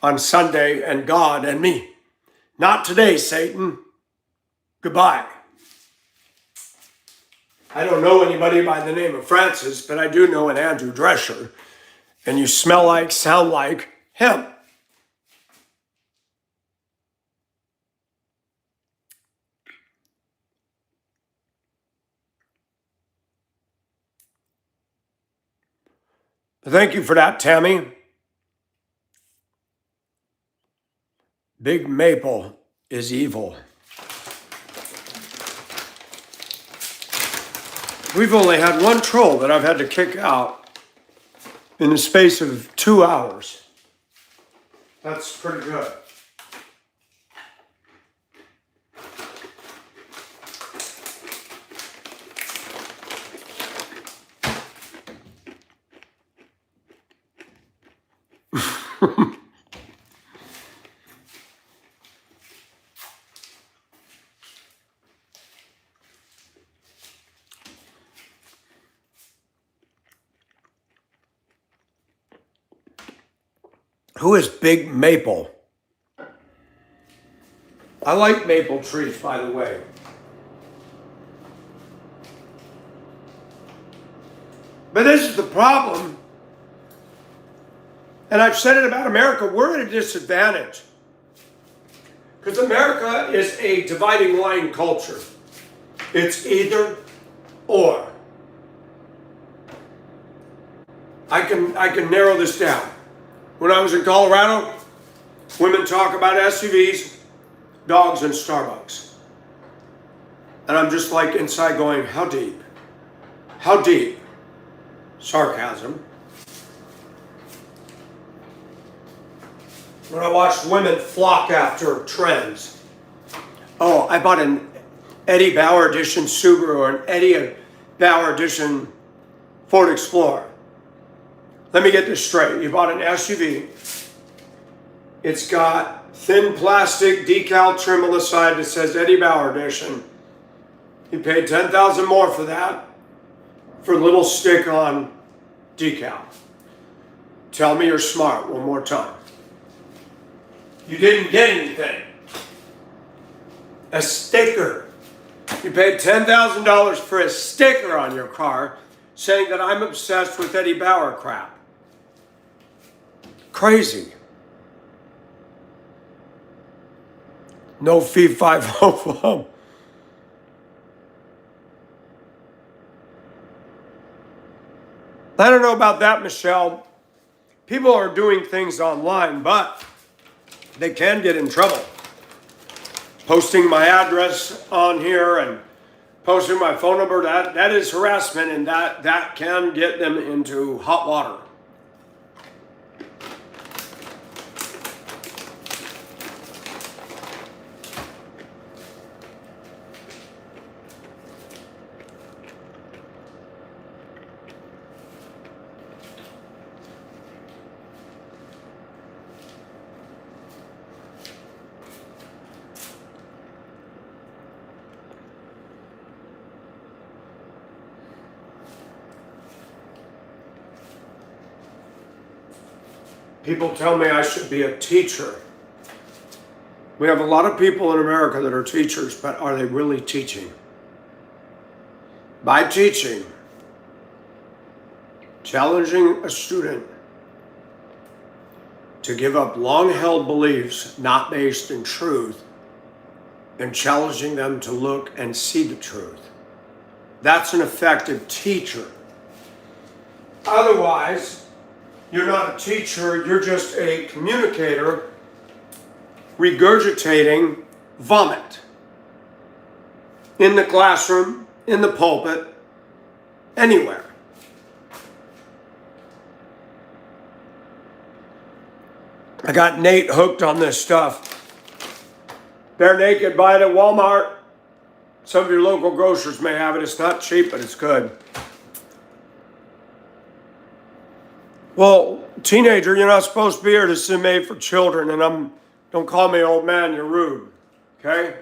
on Sunday and God and me. Not today, Satan. Goodbye. I don't know anybody by the name of Francis, but I do know an Andrew Drescher. And you smell like, sound like him. Thank you for that, Tammy. Big Maple is evil. We've only had one troll that I've had to kick out in the space of 2 hours. That's pretty good. Who is Big Maple? I like maple trees, by the way. But this is the problem. And I've said it about America, we're at a disadvantage. Because America is a dividing line culture. It's either or. I can narrow this down. When I was in Colorado, women talk about SUVs, dogs, and Starbucks. And I'm just like inside going, how deep? How deep? Sarcasm. When I watched women flock after trends. Oh, I bought an Eddie Bauer edition Subaru or an Eddie Bauer edition Ford Explorer. Let me get this straight. You bought an SUV. It's got thin plastic decal trim on the side that says Eddie Bauer edition. You paid $10,000 more for that for a little stick-on decal. Tell me you're smart one more time. You didn't get anything. A sticker. You paid $10,000 for a sticker on your car saying that I'm obsessed with Eddie Bauer crap. Crazy. No fee 5 flow. I don't know about that, Michelle. People are doing things online, but they can get in trouble. Posting my address on here and posting my phone number, that is harassment, and that can get them into hot water. People tell me I should be a teacher. We have a lot of people in America that are teachers, but are they really teaching? By teaching, challenging a student to give up long-held beliefs not based in truth and challenging them to look and see the truth. That's an effective teacher. Otherwise, you're not a teacher, you're just a communicator regurgitating vomit in the classroom, in the pulpit, anywhere. I got Nate hooked on this stuff. Bare Naked, buy it at Walmart. Some of your local grocers may have it. It's not cheap, but it's good. Well, teenager, you're not supposed to be here. This is made for children, and don't call me old man, you're rude. Okay?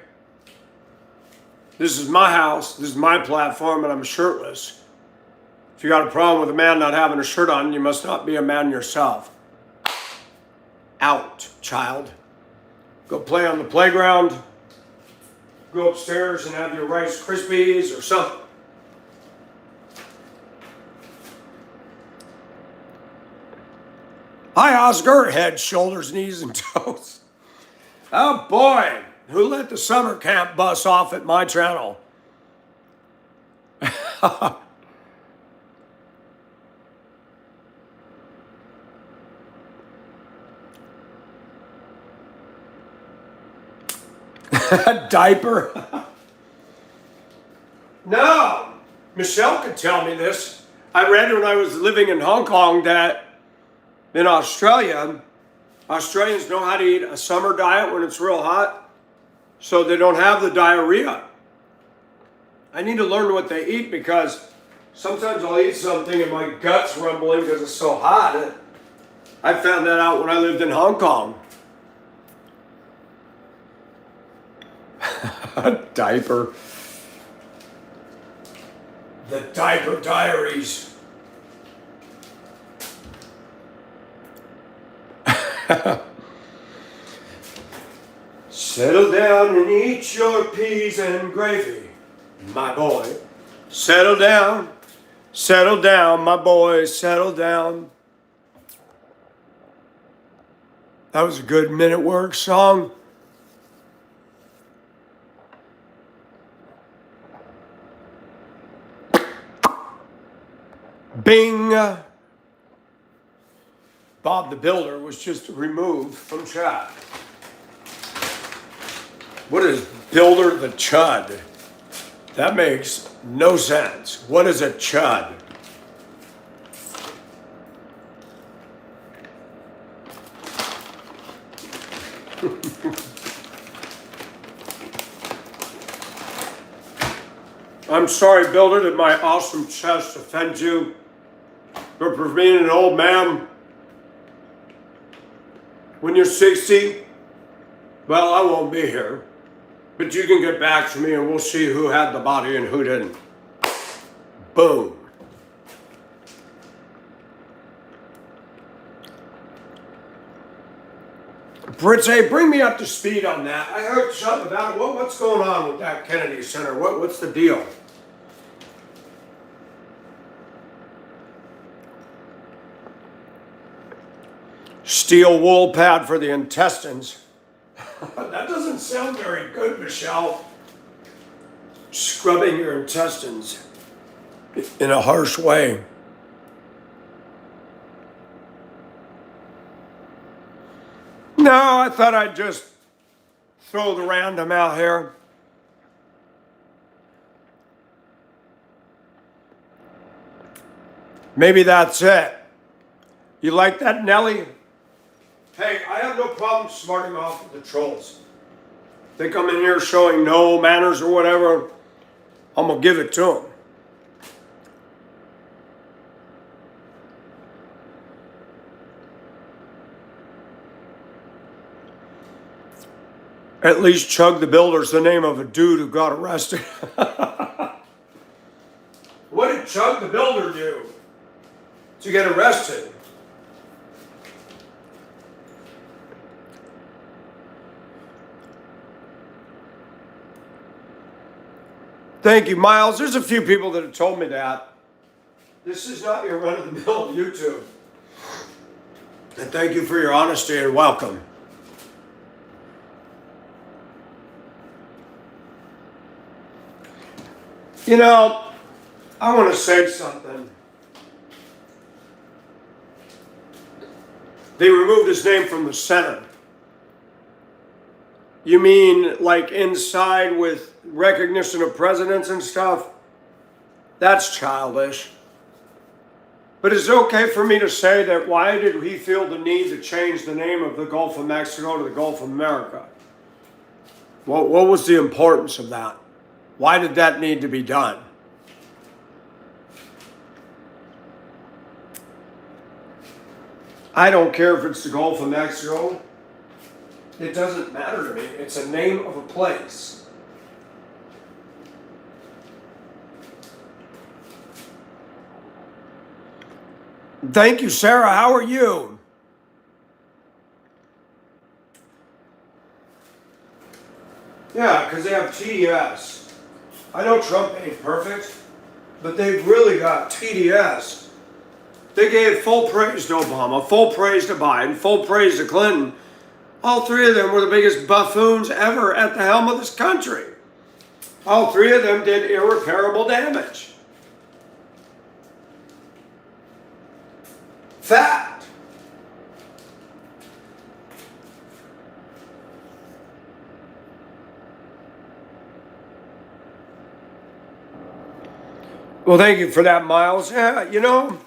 This is my house, this is my platform, and I'm shirtless. If you got a problem with a man not having a shirt on, you must not be a man yourself. Out, child. Go play on the playground. Go upstairs and have your Rice Krispies or something. Hi, Oscar. Head, shoulders, knees, and toes. Oh, boy. Who let the summer camp bus off at my channel? Diaper? No. Michelle could tell me this. I read when I was living in Hong Kong that in Australia, Australians know how to eat a summer diet when it's real hot, so they don't have the diarrhea. I need to learn what they eat because sometimes I'll eat something and my gut's rumbling because it's so hot. I found that out when I lived in Hong Kong. Diaper. The Diaper Diaries. Settle down and eat your peas and gravy, my boy. Settle down, my boy, settle down. That was a good Men at Work song. Bing! Bob the Builder was just removed from chat. What is Builder the Chud? That makes no sense. What is a chud? I'm sorry, Builder, did my awesome chest offend you? But for being an old man, when you're 60, well, I won't be here. But you can get back to me and we'll see who had the body and who didn't. Boom. Fritz, hey, bring me up to speed on that. I heard something about it. What's going on with that Kennedy Center? What's the deal? Steel wool pad for the intestines. That doesn't sound very good, Michelle. Scrubbing your intestines in a harsh way. No, I thought I'd just throw the random out here. Maybe that's it. You like that, Nelly? Hey, I have no problem smarting off with the trolls. They come in here showing no manners or whatever, I'm going to give it to them. At least Chug the Builder's the name of a dude who got arrested. What did Chug the Builder do to get arrested? Thank you, Miles. There's a few people that have told me that. This is not your run-of-the-mill YouTube. And thank you for your honesty and welcome. You know, I want to say something. They removed his name from the Senate. You mean like inside with recognition of presidents and stuff? That's childish. But is it okay for me to say that why did he feel the need to change the name of the Gulf of Mexico to the Gulf of America? What was the importance of that? Why did that need to be done? I don't care if it's the Gulf of Mexico. It doesn't matter to me. It's a name of a place. Thank you, Sarah. How are you? Yeah, because they have TDS. I know Trump ain't perfect, but they've really got TDS. They gave full praise to Obama, full praise to Biden, full praise to Clinton. All three of them were the biggest buffoons ever at the helm of this country. All three of them did irreparable damage. Fact. Well, thank you for that, Miles. Yeah, you know,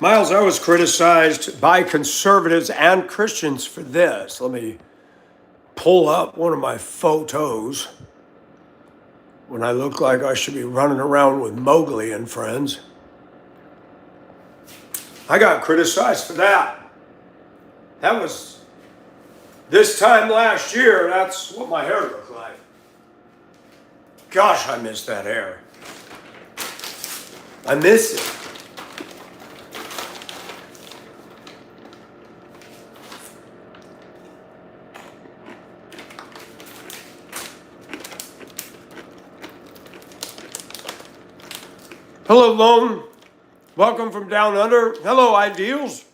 Miles, I was criticized by conservatives and Christians for this. Let me pull up one of my photos when I look like I should be running around with Mowgli and friends. I got criticized for that. That was this time last year. That's what my hair looked like. Gosh, I miss that hair. I miss it. Hello, Lone. Welcome from down under. Hello, Ideals.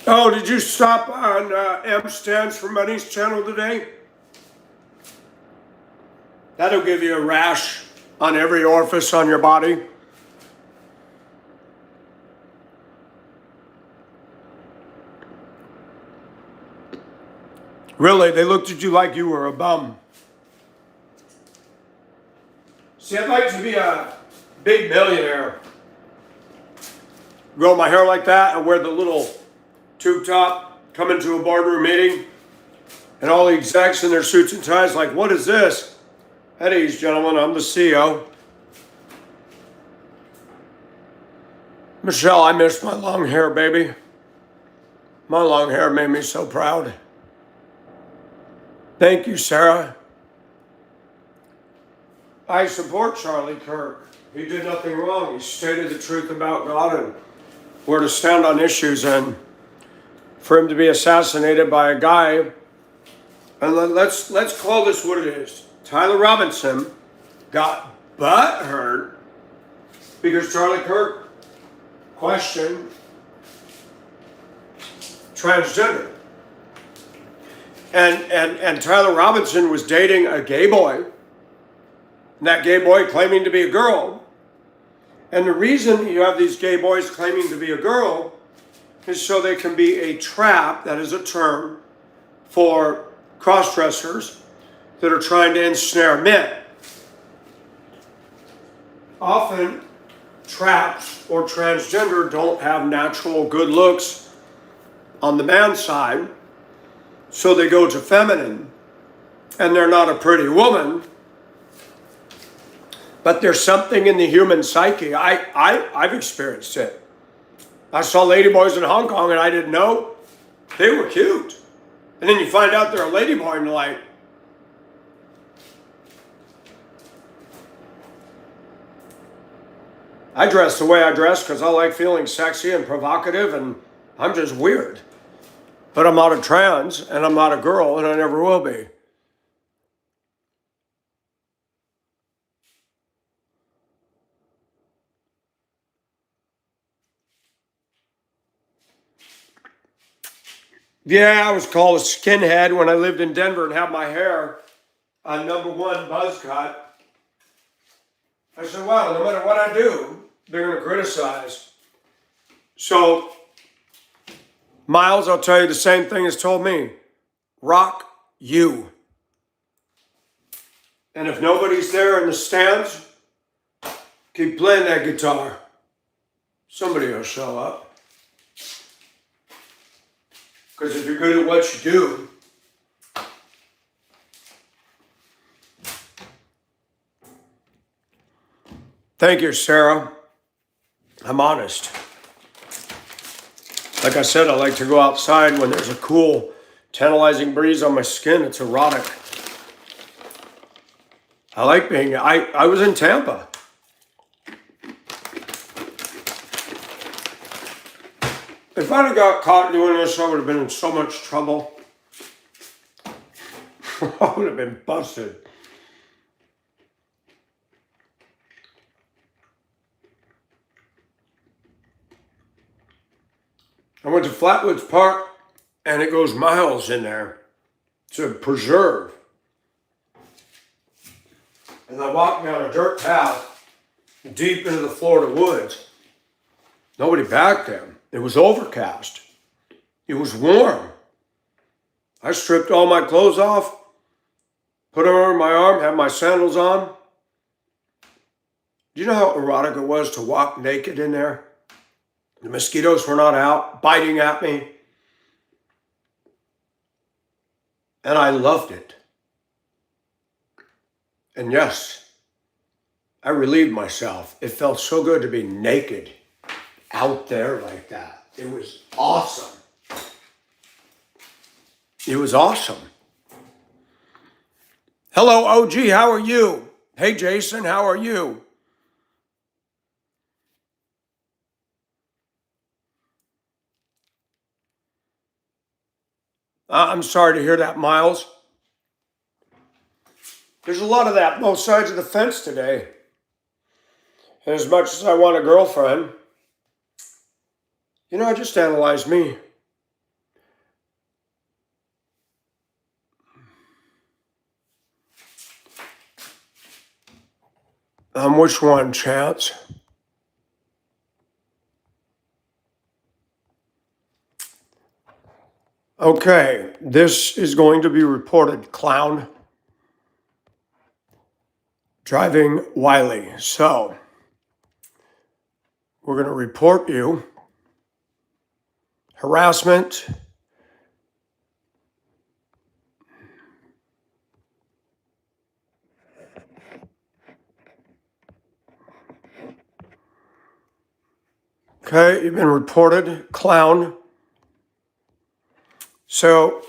Oh, did you stop on M Stands for Money's channel today? That'll give you a rash on every orifice on your body. Really, they looked at you like you were a bum. See, I'd like to be a big millionaire. Grow my hair like that and wear the little tube top, come into a boardroom meeting, and all the execs in their suits and ties like, what is this? At ease, gentlemen, I'm the CEO. Michelle, I miss my long hair, baby. My long hair made me so proud. Thank you, Sarah. I support Charlie Kirk. He did nothing wrong. He stated the truth about God and where to stand on issues. And for him to be assassinated by a guy, and let's call this what it is. Tyler Robinson got butthurt because Charlie Kirk questioned transgender. And Tyler Robinson was dating a gay boy, and that gay boy claiming to be a girl. And the reason you have these gay boys claiming to be a girl is so they can be a trap, that is a term, for cross-dressers that are trying to ensnare men. Often, traps or transgender don't have natural good looks on the man's side, so they go to feminine, and they're not a pretty woman, but there's something in the human psyche. I've experienced it. I saw ladyboys in Hong Kong and I didn't know they were cute. And then you find out they're a ladyboy and you're like, I dress the way I dress because I like feeling sexy and provocative, and I'm just weird. But I'm not a trans, and I'm not a girl, and I never will be. Yeah, I was called a skinhead when I lived in Denver and had my hair on #1 buzz cut. I said, wow, no matter what I do, they're going to criticize. So, Miles, I'll tell you the same thing as told me. Rock you. And if nobody's there in the stands, keep playing that guitar. Somebody will show up. Because if you're good at what you do, thank you, Sarah. I'm honest. Like I said, I like to go outside when there's a cool, tantalizing breeze on my skin. It's erotic. I like being, I was in Tampa. If I'd have got caught doing this, I would have been in so much trouble. I would have been busted. I went to Flatwoods Park, and it goes miles in there. It's a preserve. And I walked down a dirt path deep into the Florida woods. Nobody back then. It was overcast. It was warm. I stripped all my clothes off, put them over my arm, had my sandals on. Do you know how erotic it was to walk naked in there? The mosquitoes were not out, biting at me. And I loved it. And yes, I relieved myself. It felt so good to be naked out there like that. It was awesome. It was awesome. Hello, OG, how are you? Hey, Jason, how are you? I'm sorry to hear that, Miles. There's a lot of that, both sides of the fence today. And as much as I want a girlfriend, I just analyzed me. Which one, Chance? Okay, this is going to be reported, clown. Driving Wiley. So, we're going to report you. Harassment. Okay, you've been reported, clown. So,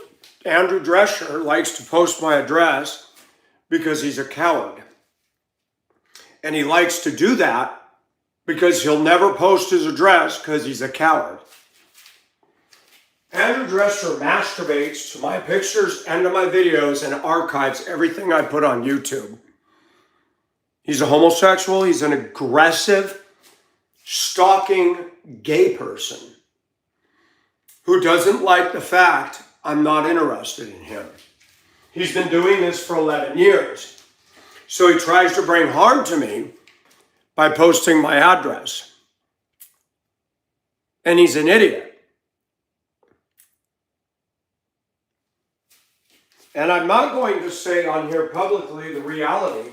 Andrew Drescher likes to post my address because he's a coward. And he likes to do that because he'll never post his address because he's a coward. Andrew Drescher masturbates to my pictures and to my videos and archives everything I put on YouTube. He's a homosexual. He's an aggressive, stalking gay person who doesn't like the fact I'm not interested in him. He's been doing this for 11 years. So he tries to bring harm to me by posting my address. And he's an idiot. And I'm not going to say on here publicly the reality.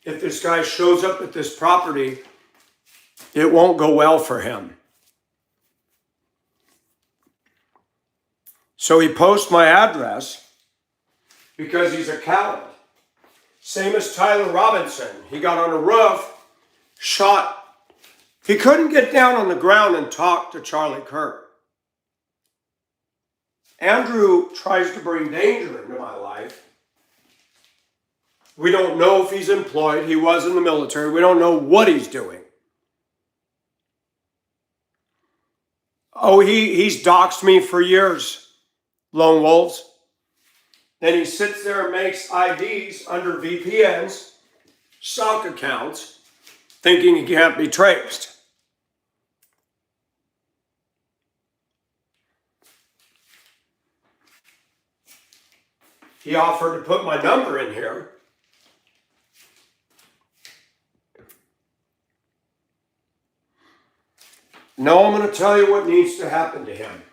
If this guy shows up at this property, it won't go well for him. So he posts my address because he's a coward. Same as Tyler Robinson. He got on a roof, shot. He couldn't get down on the ground and talk to Charlie Kirk. Andrew tries to bring danger into my life. We don't know if he's employed. He was in the military. We don't know what he's doing. Oh, he's doxed me for years. lone wolves. Then he sits there and makes IDs under VPNs, stock accounts, thinking he can't be traced. He offered to put my number in here. Now I'm going to tell you what needs to happen to him.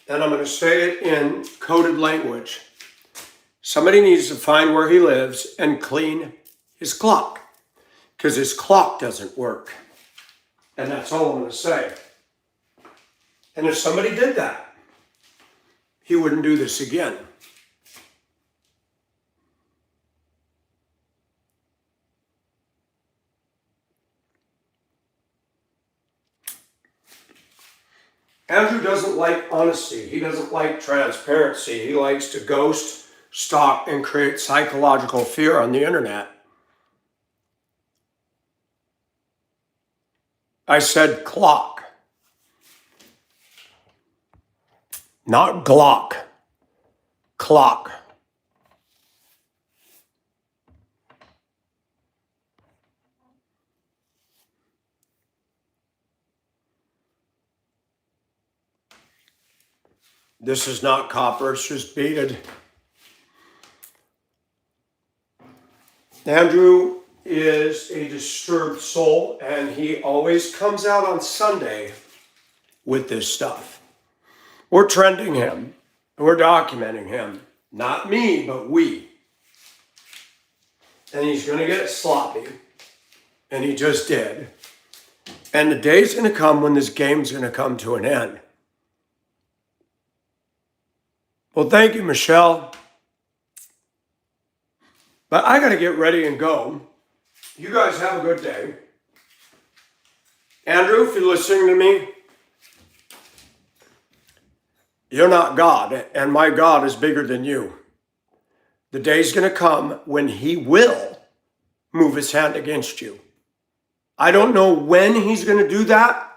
And I'm going to say it in coded language. Somebody needs to find where he lives and clean his clock, because his clock doesn't work. And that's all I'm going to say. And if somebody did that, he wouldn't do this again. Andrew doesn't like honesty. He doesn't like transparency. He likes to ghost, stalk, and create psychological fear on the internet. I said clock, not Glock. Clock. This is not copper, it's just beaded. Andrew is a disturbed soul, and he always comes out on Sunday with this stuff. We're trending him, and we're documenting him. Not me, but we. And he's going to get sloppy, and he just did. And the day's going to come when this game's going to come to an end. Well, thank you, Michelle. But I got to get ready and go. You guys have a good day. Andrew, if you're listening to me, you're not God, and my God is bigger than you. The day's going to come when he will move his hand against you. I don't know when he's going to do that,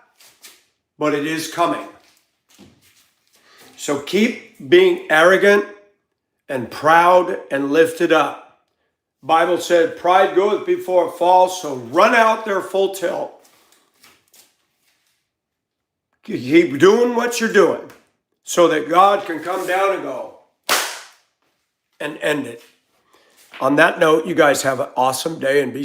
but it is coming. So keep being arrogant and proud and lifted up. Bible said, pride goeth before a fall, so run out there full tilt. Keep doing what you're doing so that God can come down and go and end it. On that note, you guys have an awesome day and be safe.